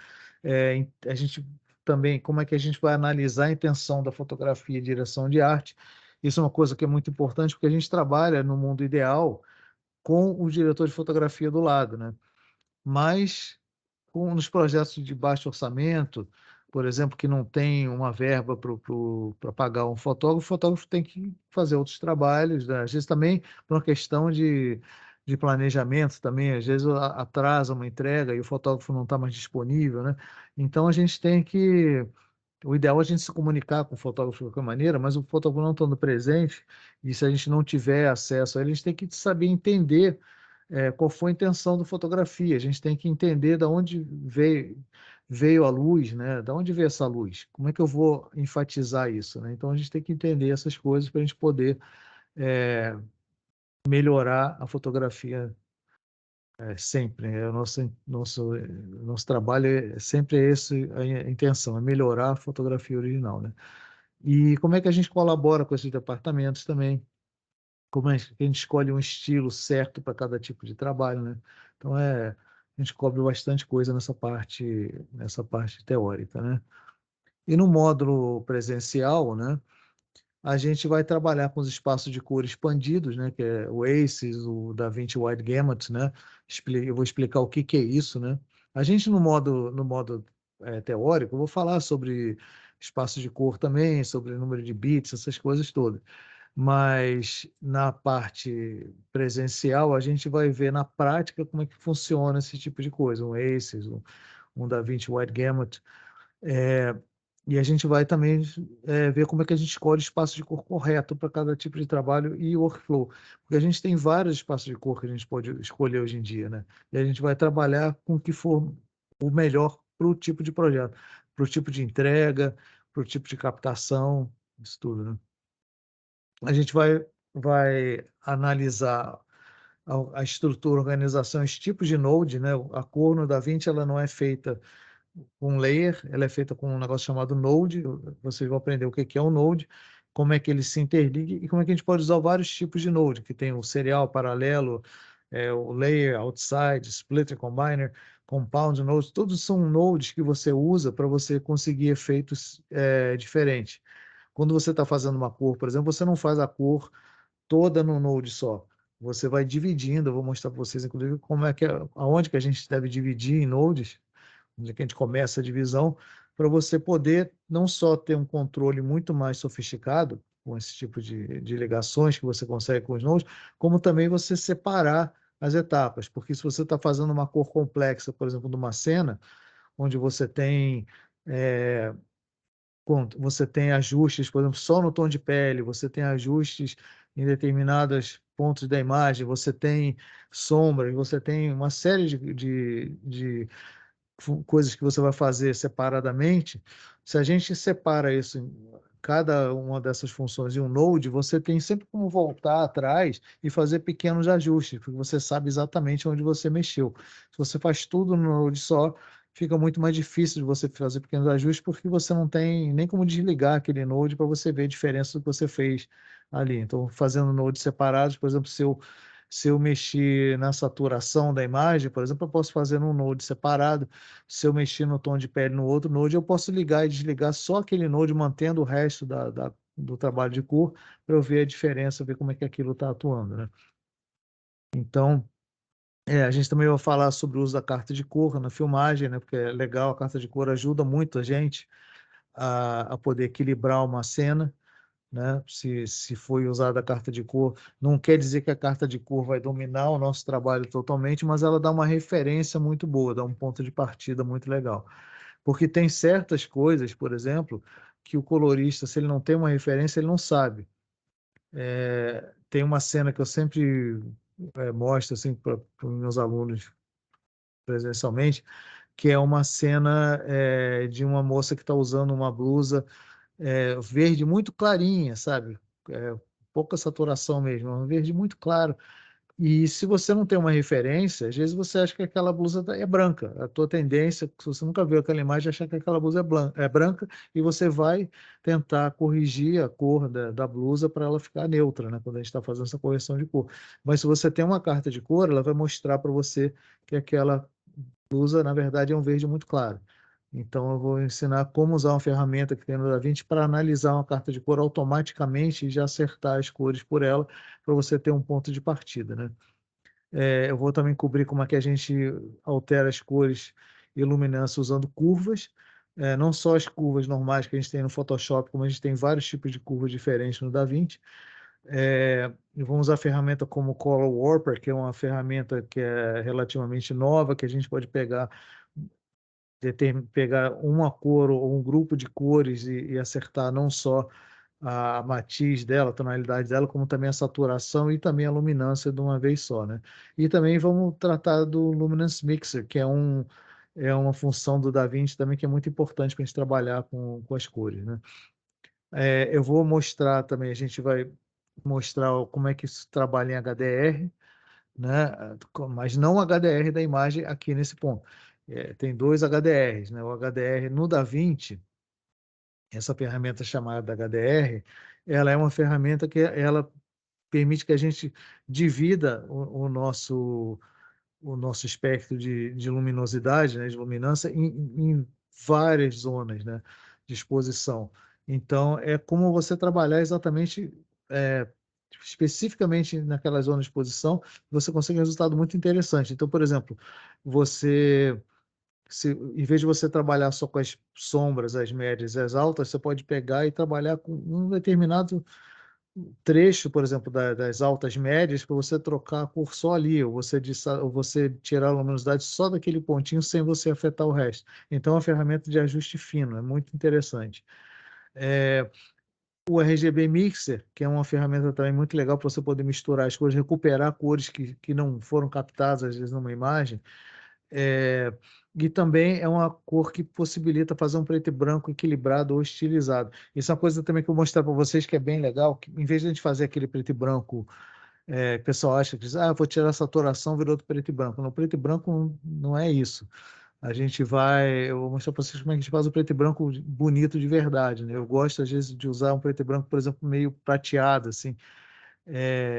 A gente também, como é que a gente vai analisar a intenção da fotografia e direção de arte. Isso é uma coisa que é muito importante, porque a gente trabalha no mundo ideal com o diretor de fotografia do lado, né? Mas nos projetos de baixo orçamento, por exemplo, que não tem uma verba para pagar um fotógrafo, o fotógrafo tem que fazer outros trabalhos, né? Às vezes também por uma questão de planejamento também, às vezes atrasa uma entrega e o fotógrafo não está mais disponível, né? Então a gente tem que o ideal é a gente se comunicar com o fotógrafo de qualquer maneira, mas o fotógrafo não estando presente, e se a gente não tiver acesso a ele, a gente tem que saber entender qual foi a intenção da fotografia. A gente tem que entender de onde veio a luz, né? De onde veio essa luz? Como é que eu vou enfatizar isso, né? Então a gente tem que entender essas coisas para a gente poder melhorar a fotografia sempre. Nosso trabalho sempre esse a intenção, é melhorar a fotografia original, né? E como é que a gente colabora com esses departamentos também? Como é que a gente escolhe um estilo certo para cada tipo de trabalho, né? Então, a gente cobre bastante coisa nessa parte teórica, né? E no módulo presencial, né, a gente vai trabalhar com os espaços de cor expandidos, né, que é o ACES, o DaVinci Wide Gamut, né? Eu vou explicar o que que é isso, né? A gente no modo teórico, eu vou falar sobre espaços de cor também, sobre o número de bits, essas coisas todas. Mas na parte presencial, a gente vai ver na prática como é que funciona esse tipo de coisa, um ACES, um DaVinci Wide Gamut. E a gente vai também ver como é que a gente escolhe o espaço de cor correto para cada tipo de trabalho e workflow. Porque a gente tem vários espaços de cor que a gente pode escolher hoje em dia, né? E a gente vai trabalhar com o que for o melhor para o tipo de projeto, para o tipo de entrega, para o tipo de captação, isso tudo, né? A gente vai analisar a estrutura, a organização, os tipos de node, né? A cor no DaVinci ela não é feita com layer, ela é feita com um negócio chamado node. Vocês vão aprender o que é um node, como é que ele se interliga e como é que a gente pode usar vários tipos de node, que tem o serial, paralelo, o layer, outside, splitter, combiner, compound nodes, todos são nodes que você usa para você conseguir efeitos diferentes. Quando você está fazendo uma cor, por exemplo, você não faz a cor toda no node só. Você vai dividindo, eu vou mostrar para vocês, inclusive, aonde que a gente deve dividir em nodes, onde que a gente começa a divisão, para você poder não só ter um controle muito mais sofisticado, com esse tipo de ligações que você consegue com os nodes, como também você separar as etapas, porque se você está fazendo uma cor complexa, por exemplo, de uma cena, onde você tem ajustes, por exemplo, só no tom de pele, você tem ajustes em determinados pontos da imagem, você tem sombras, você tem uma série de coisas que você vai fazer separadamente. Se a gente separa isso em cada uma dessas funções em um node, você tem sempre como voltar atrás e fazer pequenos ajustes, porque você sabe exatamente onde você mexeu. Se você faz tudo no node só, fica muito mais difícil de você fazer pequenos ajustes, porque você não tem nem como desligar aquele node para você ver a diferença do que você fez ali. Então, fazendo nodes separados, por exemplo, se eu mexer na saturação da imagem, por exemplo, eu posso fazer num node separado. Se eu mexer no tom de pele no outro node, eu posso ligar e desligar só aquele node, mantendo o resto do trabalho de cor, para eu ver a diferença, ver como é que aquilo está atuando, né? Então, a gente também vai falar sobre o uso da carta de cor na filmagem, né? Porque é legal, a carta de cor ajuda muito a gente a poder equilibrar uma cena, né? Se foi usada a carta de cor, não quer dizer que a carta de cor vai dominar o nosso trabalho totalmente, mas ela dá uma referência muito boa, dá um ponto de partida muito legal. Porque tem certas coisas, por exemplo, que o colorista, se ele não tem uma referência, ele não sabe. Tem uma cena que eu sempre mostro assim, para os meus alunos presencialmente, que é uma cena de uma moça que está usando uma blusa verde muito clarinha, sabe? Pouca saturação mesmo, um verde muito claro. E se você não tem uma referência, às vezes você acha que aquela blusa é branca. A tua tendência, se você nunca viu aquela imagem, é achar que aquela blusa é branca e você vai tentar corrigir a cor da blusa para ela ficar neutra, né? Quando a gente está fazendo essa correção de cor. Mas se você tem uma carta de cor, ela vai mostrar para você que aquela blusa, na verdade, é um verde muito claro. Então, eu vou ensinar como usar uma ferramenta que tem no DaVinci para analisar uma carta de cor automaticamente e já acertar as cores por ela, para você ter um ponto de partida, né? Eu vou também cobrir como é que a gente altera as cores e luminância usando curvas, não só as curvas normais que a gente tem no Photoshop, como a gente tem vários tipos de curvas diferentes no DaVinci. E vamos usar a ferramenta como Color Warper, que é uma ferramenta que é relativamente nova, que a gente pode pegar uma cor ou um grupo de cores e acertar não só a matiz dela, a tonalidade dela, como também a saturação e também a luminância de uma vez só, né? E também vamos tratar do Luminance Mixer, que é uma função do DaVinci também que é muito importante para a gente trabalhar com as cores, né? Eu vou mostrar também, a gente vai mostrar como é que isso trabalha em HDR, né? Mas não HDR da imagem aqui nesse ponto. Tem dois HDRs, né? O HDR no DaVinci, essa ferramenta chamada HDR, ela é uma ferramenta que ela permite que a gente divida o nosso espectro de luminosidade, né, de luminância, em várias zonas, né, de exposição. Então, é como você trabalhar exatamente, especificamente naquela zona de exposição, você consegue um resultado muito interessante. Então, por exemplo, em vez de você trabalhar só com as sombras, as médias e as altas, você pode pegar e trabalhar com um determinado trecho, por exemplo, das altas médias, para você trocar a cor só ali, ou você tirar a luminosidade só daquele pontinho sem você afetar o resto. Então, é uma ferramenta de ajuste fino, é muito interessante. O RGB Mixer, que é uma ferramenta também muito legal para você poder misturar as cores, recuperar cores que não foram captadas, às vezes, numa imagem. E também é uma cor que possibilita fazer um preto e branco equilibrado ou estilizado. Isso é uma coisa também que eu vou mostrar para vocês que é bem legal, que em vez de a gente fazer aquele preto e branco, o pessoal acha que diz, vou tirar a saturação, virou outro preto e branco. No preto e branco não é isso. Eu vou mostrar para vocês como é que a gente faz o preto e branco bonito de verdade, né? Eu gosto, às vezes, de usar um preto e branco, por exemplo, meio prateado, assim.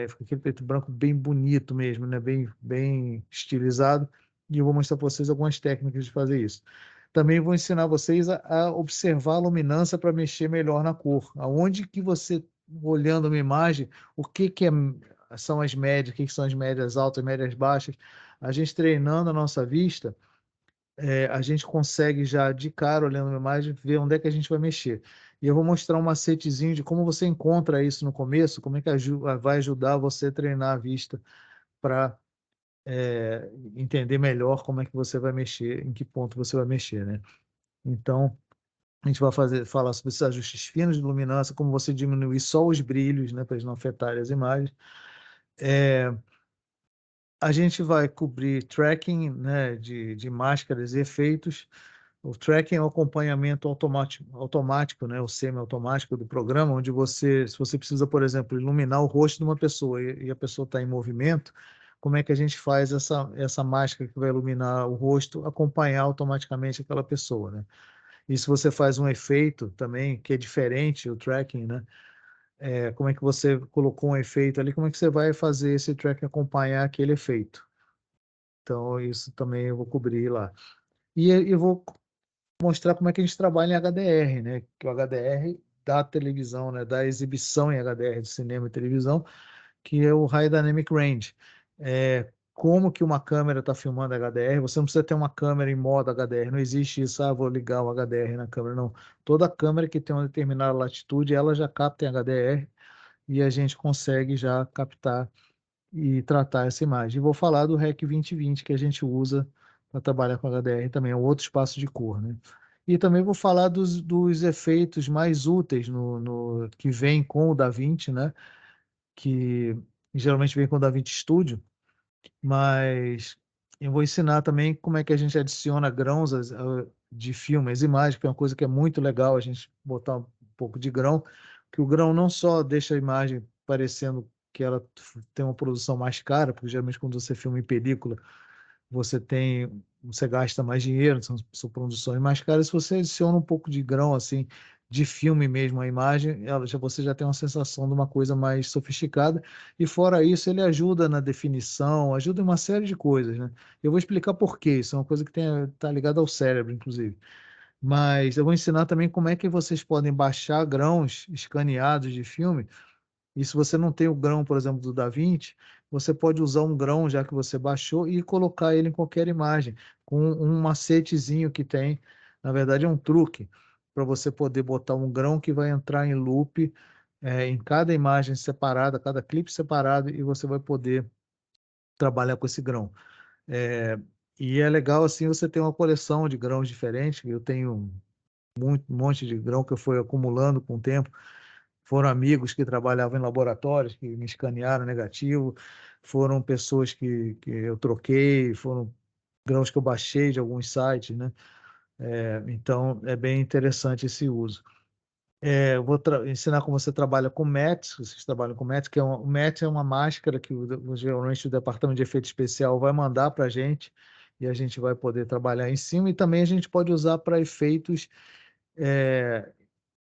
Fica aquele preto e branco bem bonito mesmo, né? Bem estilizado. E eu vou mostrar para vocês algumas técnicas de fazer isso. Também vou ensinar vocês a observar a luminância para mexer melhor na cor. Aonde que você, olhando uma imagem, o que são as médias, o que são as médias altas, médias baixas. A gente treinando a nossa vista, a gente consegue já de cara, olhando a imagem, ver onde é que a gente vai mexer. E eu vou mostrar um macetezinho de como você encontra isso no começo, como é que vai ajudar você a treinar a vista para entender melhor como é que você vai mexer, em que ponto você vai mexer, né? Então, a gente vai falar sobre esses ajustes finos de luminância, como você diminuir só os brilhos, né, para eles não afetarem as imagens. A gente vai cobrir tracking, né, de máscaras e efeitos. O tracking é o acompanhamento automático, né, o semi-automático do programa, onde se você precisa, por exemplo, iluminar o rosto de uma pessoa e a pessoa está em movimento, como é que a gente faz essa máscara que vai iluminar o rosto acompanhar automaticamente aquela pessoa, né? E se você faz um efeito também, que é diferente, o tracking, né? Como é que você colocou um efeito ali, como é que você vai fazer esse tracking acompanhar aquele efeito? Então, isso também eu vou cobrir lá. E eu vou mostrar como é que a gente trabalha em HDR, né? Que o HDR da televisão, né? Da exibição em HDR de cinema e televisão, que é o High Dynamic Range. Como que uma câmera está filmando HDR? Você não precisa ter uma câmera em modo HDR, não existe isso, vou ligar o HDR na câmera, não. Toda câmera que tem uma determinada latitude, ela já capta em HDR e a gente consegue já captar e tratar essa imagem. Vou falar do REC 2020 que a gente usa para trabalhar com HDR também, é um outro espaço de cor, né? E também vou falar dos efeitos mais úteis que vem com o DaVinci, né? Que geralmente vem com o DaVinci Studio, mas eu vou ensinar também como é que a gente adiciona grãos de filme, as imagens, que é uma coisa que é muito legal a gente botar um pouco de grão, que o grão não só deixa a imagem parecendo que ela tem uma produção mais cara, porque geralmente quando você filma em película, você gasta mais dinheiro, são produções mais caras. Se você adiciona um pouco de grão, assim, de filme mesmo, a imagem, você já tem uma sensação de uma coisa mais sofisticada. E fora isso, ele ajuda na definição, ajuda em uma série de coisas, né? Eu vou explicar por quê. Isso é uma coisa que está ligada ao cérebro, inclusive. Mas eu vou ensinar também como é que vocês podem baixar grãos escaneados de filme e se você não tem o grão, por exemplo, do DaVinci, você pode usar um grão, já que você baixou, e colocar ele em qualquer imagem, com um macetezinho que tem. Na verdade, é um truque para você poder botar um grão que vai entrar em loop em cada imagem separada, cada clipe separado, e você vai poder trabalhar com esse grão. E é legal assim você ter uma coleção de grãos diferentes. Eu tenho um monte de grão que eu fui acumulando com o tempo. Foram amigos que trabalhavam em laboratórios, que me escanearam negativo, foram pessoas que eu troquei, foram grãos que eu baixei de alguns sites, né? Então, é bem interessante esse uso. Eu vou ensinar como você trabalha com METs, vocês trabalham com METs, o MET é uma máscara que geralmente o Departamento de Efeito Especial vai mandar para a gente, e a gente vai poder trabalhar em cima, e também a gente pode usar para efeitos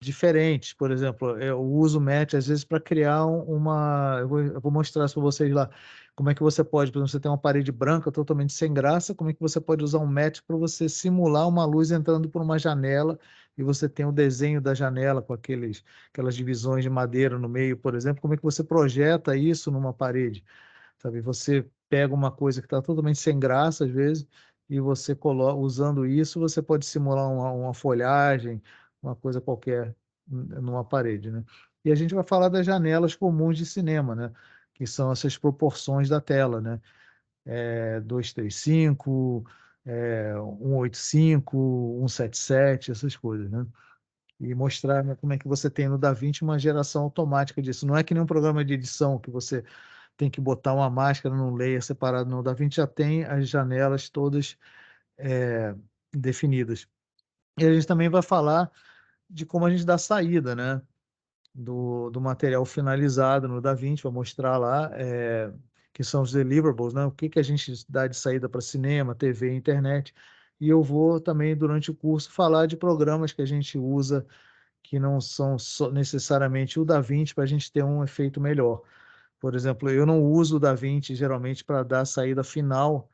diferentes. Por exemplo, eu uso o Match às vezes para criar uma. Eu vou mostrar isso para vocês lá. Como é que você pode, por exemplo, você tem uma parede branca totalmente sem graça, como é que você pode usar um Match para você simular uma luz entrando por uma janela e você tem o desenho da janela com aquelas divisões de madeira no meio, por exemplo, como é que você projeta isso numa parede? Sabe? Você pega uma coisa que está totalmente sem graça, às vezes, e você coloca, usando isso, você pode simular uma folhagem, uma coisa qualquer numa parede, né? E a gente vai falar das janelas comuns de cinema, né? Que são essas proporções da tela, né? 235, 185, 177, essas coisas, né? E mostrar, né, como é que você tem no DaVinci uma geração automática disso. Não é que nem um programa de edição que você tem que botar uma máscara num layer separado. No DaVinci já tem as janelas todas é, definidas. E a gente também vai falar de como a gente dá saída, né? Do material finalizado no DaVinci, vai mostrar lá que são os deliverables, né? O que a gente dá de saída para cinema, TV e internet. E eu vou também, durante o curso, falar de programas que a gente usa que não são necessariamente o DaVinci para a gente ter um efeito melhor. Por exemplo, eu não uso o DaVinci geralmente para dar a saída final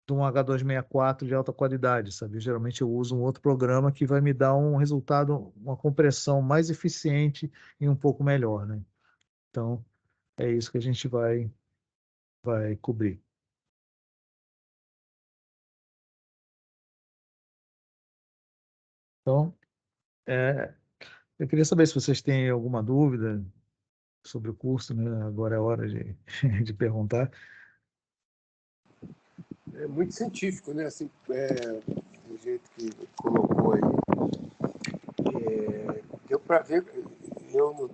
de um H264 de alta qualidade, sabe? Geralmente eu uso um outro programa que vai me dar um resultado, uma compressão mais eficiente e um pouco melhor, né? Então, é isso que a gente vai cobrir. Então, eu queria saber se vocês têm alguma dúvida sobre o curso, né? Agora é hora de perguntar. É muito científico, né? Assim, do jeito que colocou aí. Deu para ver, eu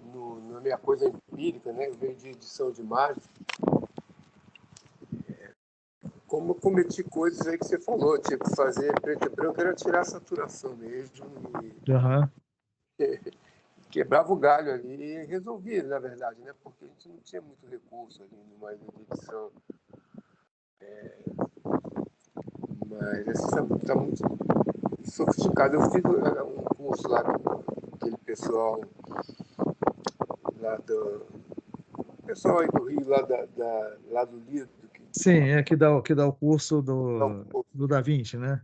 na minha coisa empírica, né? Eu venho de edição de imagem, como eu cometi coisas aí que você falou, tipo fazer preto e branco era tirar a saturação mesmo Aham. e quebrava o galho ali e resolvia, na verdade, né? Porque a gente não tinha muito recurso ali numa edição. Mas está muito sofisticado. Eu fiz um curso lá com aquele pessoal lá do pessoal aí do Rio, lá do Lido, que Sim, que dá o curso dá um curso. do DaVinci, né?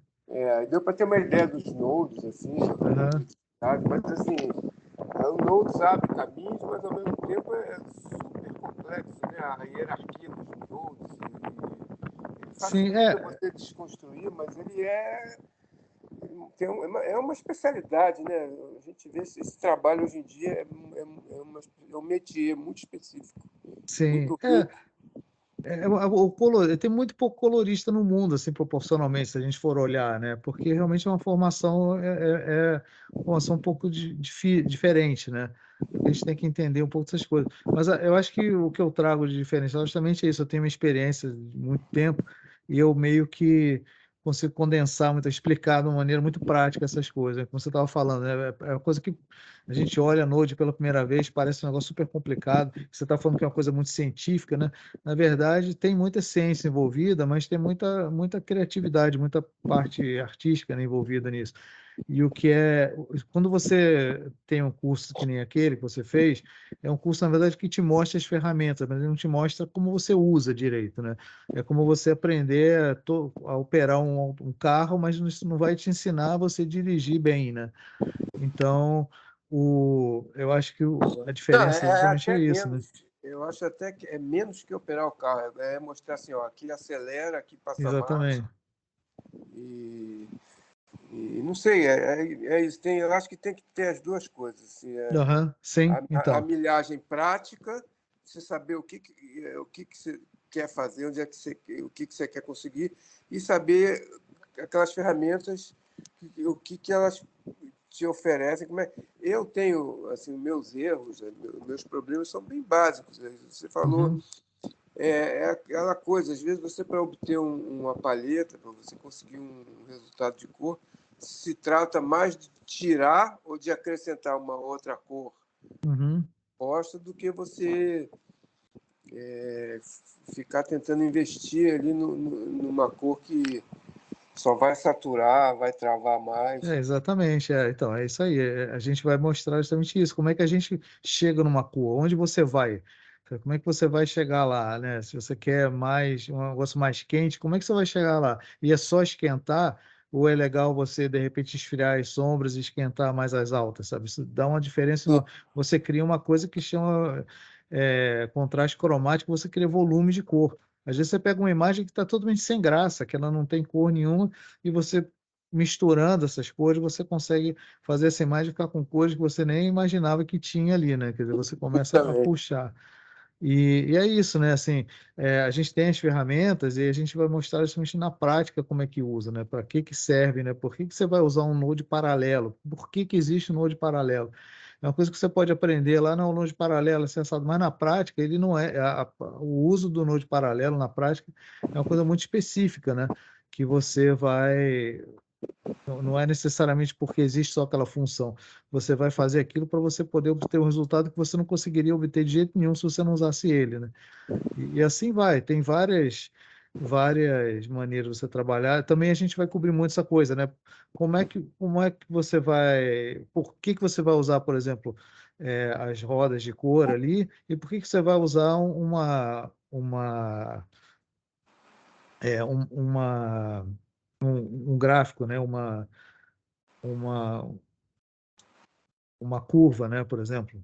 Deu para ter uma ideia dos nodes, assim, Aham. mas assim, o node abre caminhos, mas ao mesmo tempo é super complexo, né? A hierarquia dos nodes, ele Sim, facilita você desconstruir, mas ele é uma especialidade, né? A gente vê esse trabalho hoje em dia é um métier muito específico, sim. muito rico. Tem muito pouco colorista no mundo, assim, proporcionalmente, se a gente for olhar, né? Porque realmente é uma formação, uma formação um pouco diferente, né? Porque a gente tem que entender um pouco dessas coisas. Mas eu acho que o que eu trago de diferencial é justamente isso. Eu tenho uma experiência de muito tempo e eu meio que consigo condensar, muito, explicar de uma maneira muito prática essas coisas. Como você estava falando, né? É uma coisa que a gente olha a Node pela primeira vez, parece um negócio super complicado. Você está falando que é uma coisa muito científica, né? Na verdade, tem muita ciência envolvida, mas tem muita criatividade, muita parte artística, né, envolvida nisso. E quando você tem um curso que nem aquele que você fez, é um curso, na verdade, que te mostra as ferramentas, mas ele não te mostra como você usa direito, né? É como você aprender a operar um carro, mas isso não vai te ensinar a você dirigir bem, né? Então, eu acho que a Não, diferença é justamente é até isso, né? menos. Eu acho até que é menos que operar o carro. É mostrar assim, ó, aqui acelera, aqui passa marcha. Exatamente. E, e não sei, é isso. Eu acho que tem que ter as duas coisas. Assim, Aham, sim, a então. milhagem prática, você saber o que você quer fazer, onde é que o que você quer conseguir, e saber aquelas ferramentas, o que elas te oferecem. Eu tenho assim, meus erros, meus problemas são bem básicos. Você falou, Uhum. é aquela coisa, às vezes você, para obter uma palheta, para você conseguir um resultado de cor, se trata mais de tirar ou de acrescentar uma outra cor Uhum. posta do que você ficar tentando investir ali numa cor que só vai saturar, vai travar mais. Exatamente. Então, é isso aí. A gente vai mostrar justamente isso. Como é que a gente chega numa cor? Onde você vai? Como é que você vai chegar lá, né? Se você quer mais um negócio mais quente, como é que você vai chegar lá? E é só esquentar? Ou é legal você, de repente, esfriar as sombras e esquentar mais as altas, sabe? Isso dá uma diferença enorme. Você cria uma coisa que chama contraste cromático, você cria volume de cor. Às vezes você pega uma imagem que está totalmente sem graça, que ela não tem cor nenhuma, e você misturando essas cores, você consegue fazer essa imagem ficar com cores que você nem imaginava que tinha ali, né? Quer dizer, você começa a Também. puxar. E é isso, né? Assim, a gente tem as ferramentas e a gente vai mostrar justamente na prática como é que usa, né? Para que que serve, né? Por que que você vai usar um Node paralelo? Por que que existe um Node paralelo? É uma coisa que você pode aprender lá no Node paralelo, acessado, mas na prática ele não é. O uso do Node paralelo na prática é uma coisa muito específica, né? Que você vai não é necessariamente porque existe só aquela função. Você vai fazer aquilo para você poder obter um resultado que você não conseguiria obter de jeito nenhum se você não usasse ele, né? E assim vai. Tem várias maneiras de você trabalhar. Também a gente vai cobrir muito essa coisa, né? Como é que você vai... Por que que você vai usar, por exemplo, as rodas de cor ali? E por que que você vai usar um gráfico, né? Uma, uma curva, né? Por exemplo,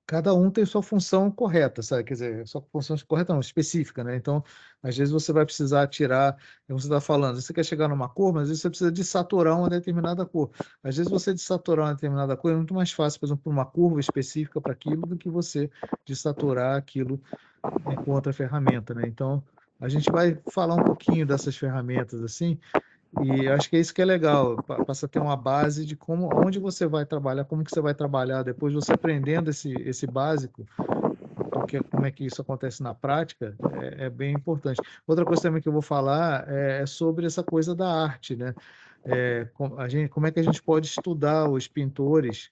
cada um tem sua função correta, sabe? Quer dizer, sua função correta não, específica, né? Então, às vezes você vai precisar tirar, como você está falando, você quer chegar numa cor, mas às vezes você precisa desaturar uma determinada cor. Às vezes você desaturar uma determinada cor é muito mais fácil, por exemplo, uma curva específica para aquilo do que você desaturar aquilo com outra ferramenta, né? Então, a gente vai falar um pouquinho dessas ferramentas assim. E acho que é isso que é legal, passa a ter uma base de onde você vai trabalhar, como que você vai trabalhar, depois você aprendendo esse básico, como é que isso acontece na prática, é bem importante. Outra coisa também que eu vou falar é sobre essa coisa da arte, né? Como é que a gente pode estudar os pintores,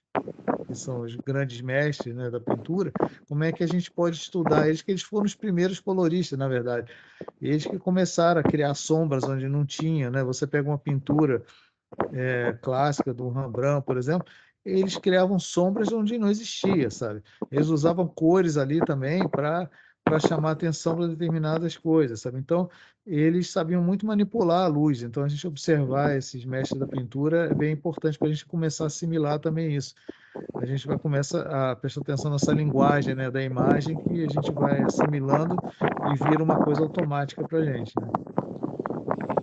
que são os grandes mestres, né, da pintura, como é que a gente pode estudar eles, que eles foram os primeiros coloristas, na verdade. Eles que começaram a criar sombras onde não tinha, né? Você pega uma pintura clássica do Rembrandt, por exemplo, eles criavam sombras onde não existia, sabe? Eles usavam cores ali também para chamar atenção para determinadas coisas, sabe? Então, eles sabiam muito manipular a luz. Então, a gente observar esses mestres da pintura é bem importante para a gente começar a assimilar também isso. A gente vai começar a prestar atenção nessa linguagem, né, da imagem que a gente vai assimilando e vira uma coisa automática para a gente, né?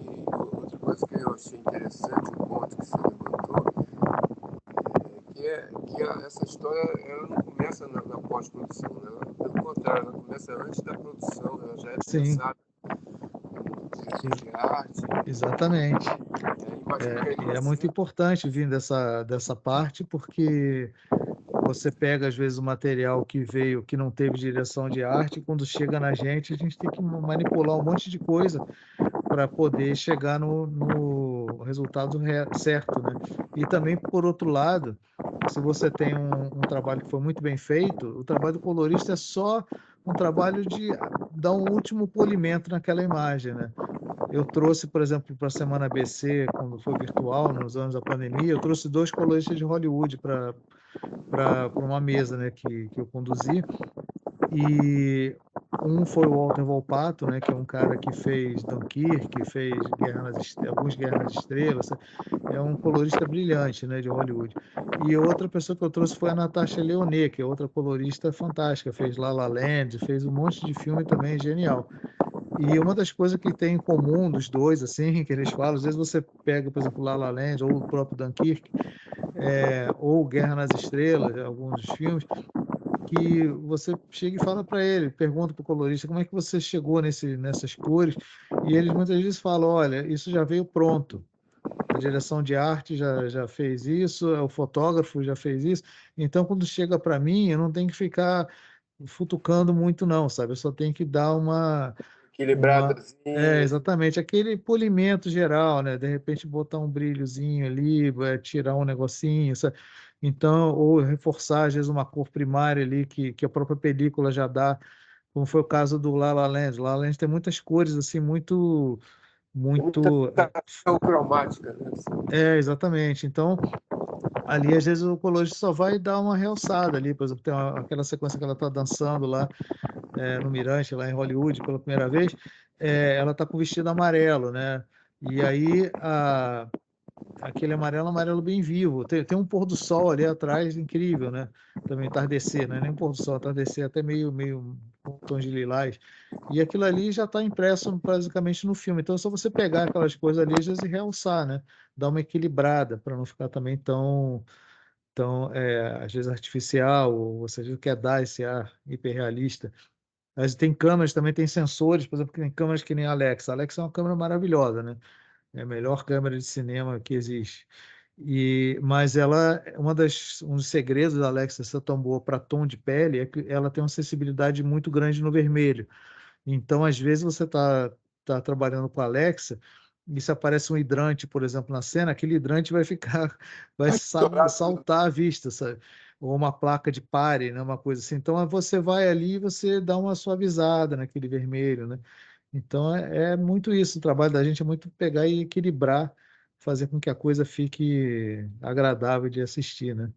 E outra coisa que eu achei interessante, o ponto que você levantou, que essa história ela não começa na pós-produção, né? Pelo contrário, ela começa antes da produção, ela já é Sim, pensada como direção de arte. exatamente. Imagino que aí E é muito importante vir dessa parte, porque você pega, às vezes, o material que veio, que não teve direção de arte, e quando chega na gente, a gente tem que manipular um monte de coisa para poder chegar no resultado certo, né? E também, por outro lado, se você tem um trabalho que foi muito bem feito, o trabalho do colorista é só um trabalho de dar um último polimento naquela imagem, né? Eu trouxe, por exemplo, para a Semana ABC, quando foi virtual, nos anos da pandemia, eu trouxe 2 coloristas de Hollywood para uma mesa, né, que eu conduzi. E um foi o Walter Volpato, né, que é um cara que fez Dunkirk, que fez alguns Guerra nas Estrelas. É um colorista brilhante, né, de Hollywood. E outra pessoa que eu trouxe foi a Natasha Leone, que é outra colorista fantástica, fez La La Land, fez um monte de filme também genial. E uma das coisas que tem em comum dos dois, assim, que eles falam, às vezes você pega, por exemplo, La La Land ou o próprio Dunkirk, ou Guerra nas Estrelas, alguns dos filmes, que você chega e fala para ele, pergunta para o colorista como é que você chegou nessas cores, e eles muitas vezes falam, olha, isso já veio pronto, a direção de arte já fez isso, o fotógrafo já fez isso, então quando chega para mim, eu não tenho que ficar futucando muito não, sabe? Eu só tenho que dar equilibradazinho. exatamente, aquele polimento geral, né? De repente botar um brilhozinho ali, tirar um negocinho, sabe? Então, ou reforçar, às vezes, uma cor primária ali que a própria película já dá, como foi o caso do La La Land. La La Land tem muitas cores, assim, muito muito cromática, né? exatamente. Então, ali, às vezes, o colorista só vai dar uma realçada ali. Por exemplo, tem aquela sequência que ela está dançando lá no Mirante, lá em Hollywood, pela primeira vez, ela está com vestido amarelo, né? E aí, aquele amarelo, amarelo bem vivo. Tem um pôr do sol ali atrás, incrível, né? Também entardecer, né? Nem pôr do sol, entardecer até meio com tons de lilás. E aquilo ali já está impresso basicamente no filme. Então é só você pegar aquelas coisas ali às vezes, e realçar, né? Dar uma equilibrada para não ficar também tão às vezes artificial, ou você às vezes quer dar esse ar hiperrealista. Mas tem câmeras, também tem sensores, por exemplo, tem câmeras que nem a Alexa. A Alexa é uma câmera maravilhosa, né? É a melhor câmera de cinema que existe. Mas ela, um dos segredos da Alexa ser tão boa para tom de pele é que ela tem uma sensibilidade muito grande no vermelho. Então, às vezes, você tá trabalhando com a Alexa e se aparece um hidrante, por exemplo, na cena, aquele hidrante vai saltar à vista, sabe? Ou uma placa de pare, né? Uma coisa assim. Então, você vai ali e você dá uma suavizada naquele vermelho, né? Então, é muito isso. O trabalho da gente é muito pegar e equilibrar, fazer com que a coisa fique agradável de assistir, né?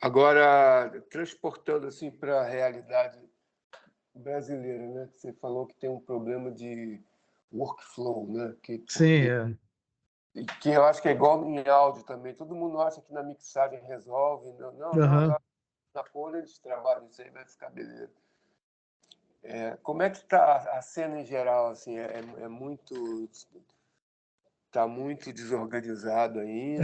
Agora, transportando assim para a realidade brasileira, né? Você falou que tem um problema de workflow, né? Sim, Que eu acho que é igual em áudio também. Todo mundo acha que na mixagem resolve. Não, Uhum. na cor eles trabalham, isso aí vai ficar beleza. Como é que está a cena em geral? Assim, tá muito desorganizado ainda.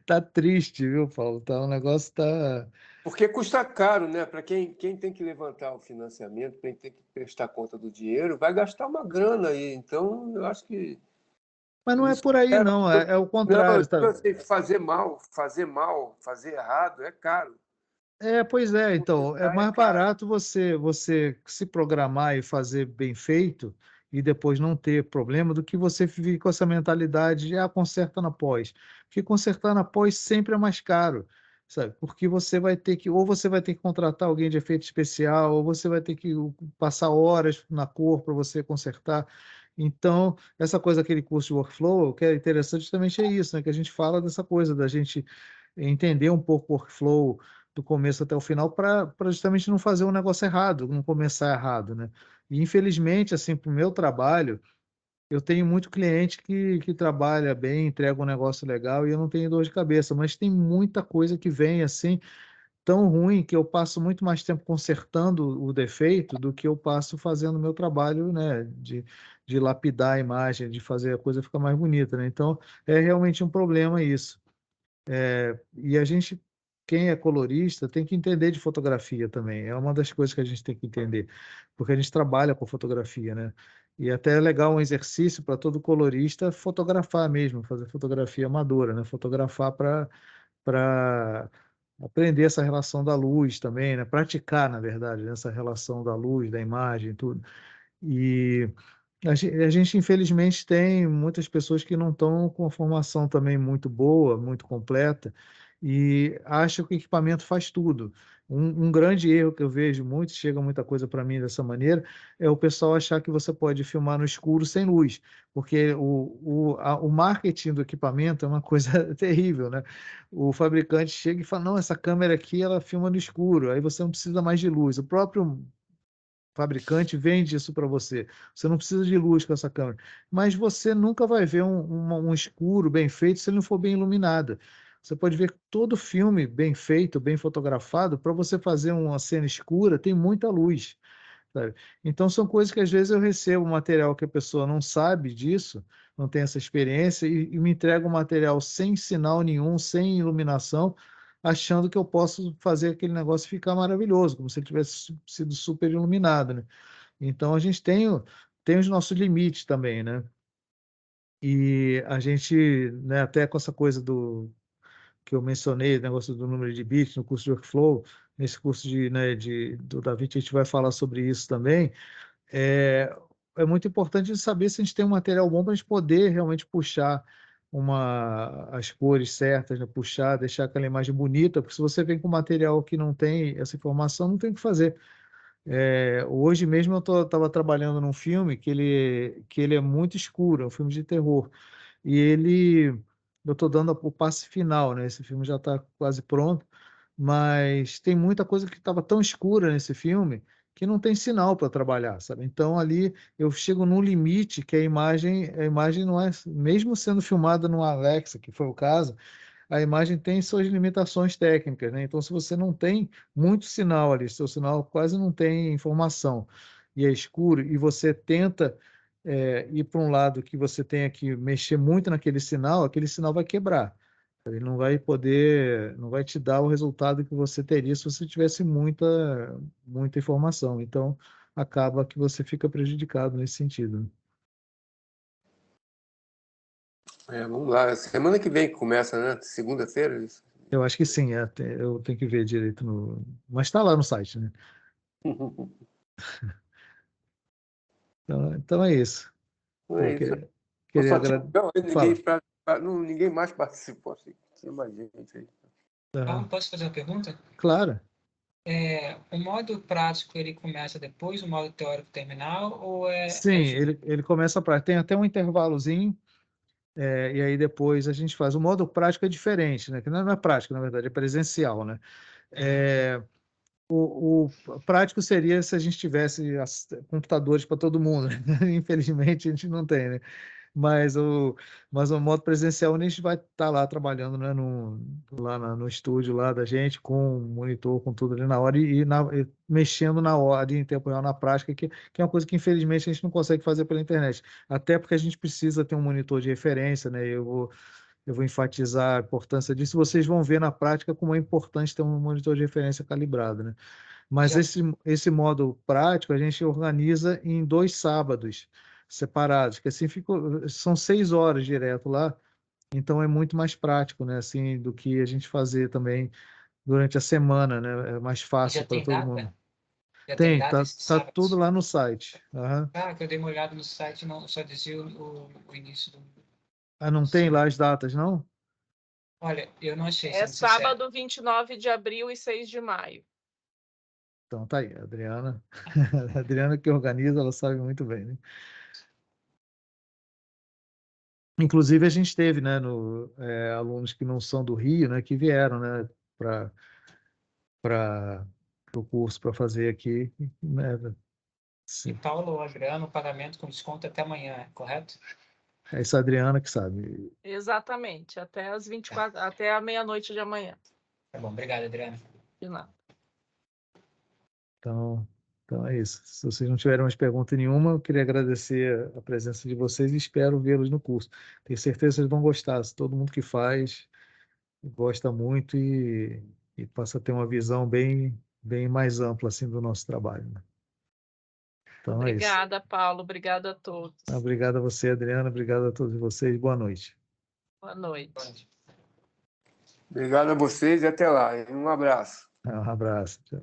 Tá triste, viu, Paulo? O negócio tá. Porque custa caro, né? Para quem tem que levantar o financiamento, quem tem que prestar conta do dinheiro, vai gastar uma grana aí. Então, eu acho que Mas não é isso por aí, não. É o não, contrário, tá? assim, fazer mal, fazer errado é caro. Pois é. Então, é Consertar é mais caro. barato você se programar e fazer bem feito e depois não ter problema do que você viver com essa mentalidade de conserta na pós. Porque consertar na pós sempre é mais caro, sabe? Porque ou você vai ter que contratar alguém de efeito especial, ou você vai ter que passar horas na cor para você consertar. Então, essa coisa, aquele curso de workflow, o que é interessante justamente é isso, né? Que a gente fala dessa coisa da gente entender um pouco o workflow do começo até o final para justamente não fazer um negócio errado, não começar errado, né? E infelizmente, assim, para o meu trabalho, eu tenho muito cliente que trabalha bem, entrega um negócio legal e eu não tenho dor de cabeça, mas tem muita coisa que vem assim tão ruim que eu passo muito mais tempo consertando o defeito do que eu passo fazendo o meu trabalho, né, de lapidar a imagem, de fazer a coisa ficar mais bonita, né? Então, é realmente um problema isso. E a gente, quem é colorista, tem que entender de fotografia também. É uma das coisas que a gente tem que entender, porque a gente trabalha com fotografia, né? E até é legal um exercício para todo colorista fotografar mesmo, fazer fotografia amadora, né? Fotografar para aprender essa relação da luz também, né? Praticar, na verdade, né? Essa relação da luz, da imagem, tudo. E a gente, infelizmente, tem muitas pessoas que não estão com a formação também muito boa, muito completa, e acham que o equipamento faz tudo. Um grande erro que eu vejo muito, chega muita coisa para mim dessa maneira, é o pessoal achar que você pode filmar no escuro sem luz, porque o marketing do equipamento é uma coisa terrível, né? O fabricante chega e fala, não, essa câmera aqui, ela filma no escuro, aí você não precisa mais de luz. O próprio fabricante vende isso para você. Você não precisa de luz com essa câmera. Mas você nunca vai ver um escuro bem feito se ele não for bem iluminado. Você pode ver todo filme bem feito, bem fotografado, para você fazer uma cena escura, tem muita luz, sabe? Então, são coisas que às vezes eu recebo material que a pessoa não sabe disso, não tem essa experiência, e me entrega um material sem sinal nenhum, sem iluminação, achando que eu posso fazer aquele negócio ficar maravilhoso, como se ele tivesse sido super iluminado, né? Então, a gente tem os nossos limites também, né? E a gente, né, até com essa coisa que eu mencionei, o negócio do número de bits no curso de workflow, nesse curso do DaVinci a gente vai falar sobre isso também. É muito importante saber se a gente tem um material bom para a gente poder realmente puxar as cores certas, né? Puxar, deixar aquela imagem bonita, porque se você vem com material que não tem essa informação, não tem o que fazer. Hoje mesmo eu estava trabalhando num filme que ele é muito escuro, é um filme de terror. E eu estou dando o passe final, né? Esse filme já está quase pronto, mas tem muita coisa que estava tão escura nesse filme que não tem sinal para trabalhar, sabe? Então ali eu chego num limite que a imagem não é, mesmo sendo filmada no Alexa, que foi o caso, a imagem tem suas limitações técnicas, né? Então, se você não tem muito sinal ali, seu sinal quase não tem informação e é escuro, e você tenta ir para um lado que você tenha que mexer muito naquele sinal, aquele sinal vai quebrar. Ele não vai te dar o resultado que você teria se você tivesse muita informação. Então, acaba que você fica prejudicado nesse sentido. Vamos lá. Semana que vem que começa, né? Segunda-feira, isso. Eu acho que sim, eu tenho que ver direito mas está lá no site, né? Então é isso. Não Pô, é isso. queria Só tinha... agradecer. ninguém mais participou. Assim. Tinha mais gente aí. Posso fazer uma pergunta? Claro. O modo prático ele começa depois do modo teórico terminal ou Sim, ele começa tem até um intervalozinho, e aí depois a gente faz. O modo prático é diferente, né? Que não é prático, na verdade, é presencial, né? O prático seria se a gente tivesse computadores para todo mundo. Infelizmente, a gente não tem, né? Mas o modo presencial, a gente vai estar lá trabalhando, né, no estúdio lá da gente, com monitor, com tudo ali na hora, e mexendo na hora, em tempo real, na prática, que é uma coisa que, infelizmente, a gente não consegue fazer pela internet. Até porque a gente precisa ter um monitor de referência, né? Eu vou enfatizar a importância disso. Vocês vão ver na prática como é importante ter um monitor de referência calibrado, né? Mas esse modo prático a gente organiza em 2 sábados separados, que assim são 6 horas direto lá, então é muito mais prático, né? Assim, do que a gente fazer também durante a semana, né? É mais fácil para todo mundo. Já tem Tá esses sábados? tudo lá no site. Uhum. Que eu dei uma olhada no site, não só dizia o início do... Não tem lá as datas, não? Olha, eu não achei. É sábado 29 de abril e 6 de maio. Então tá aí, a Adriana. A Adriana que organiza, ela sabe muito bem, né? Inclusive, a gente teve, né, alunos que não são do Rio, né, que vieram, né, para o curso para fazer aqui, né? E Paulo, Adriano, pagamento com desconto até amanhã, correto? É essa Adriana que sabe. Exatamente, até as 24, até a meia-noite de amanhã. Tá bom, obrigado, Adriano. De nada. Então é isso. Se vocês não tiverem mais pergunta nenhuma, eu queria agradecer a presença de vocês e espero vê-los no curso. Tenho certeza que vocês vão gostar. Todo mundo que faz gosta muito e passa a ter uma visão bem mais ampla assim do nosso trabalho, né? Então é isso. Obrigada, Paulo. Obrigada a todos. Obrigado a você, Adriana. Obrigado a todos vocês. Boa noite. Boa noite. Obrigado a vocês e até lá. Um abraço. Um abraço. Tchau.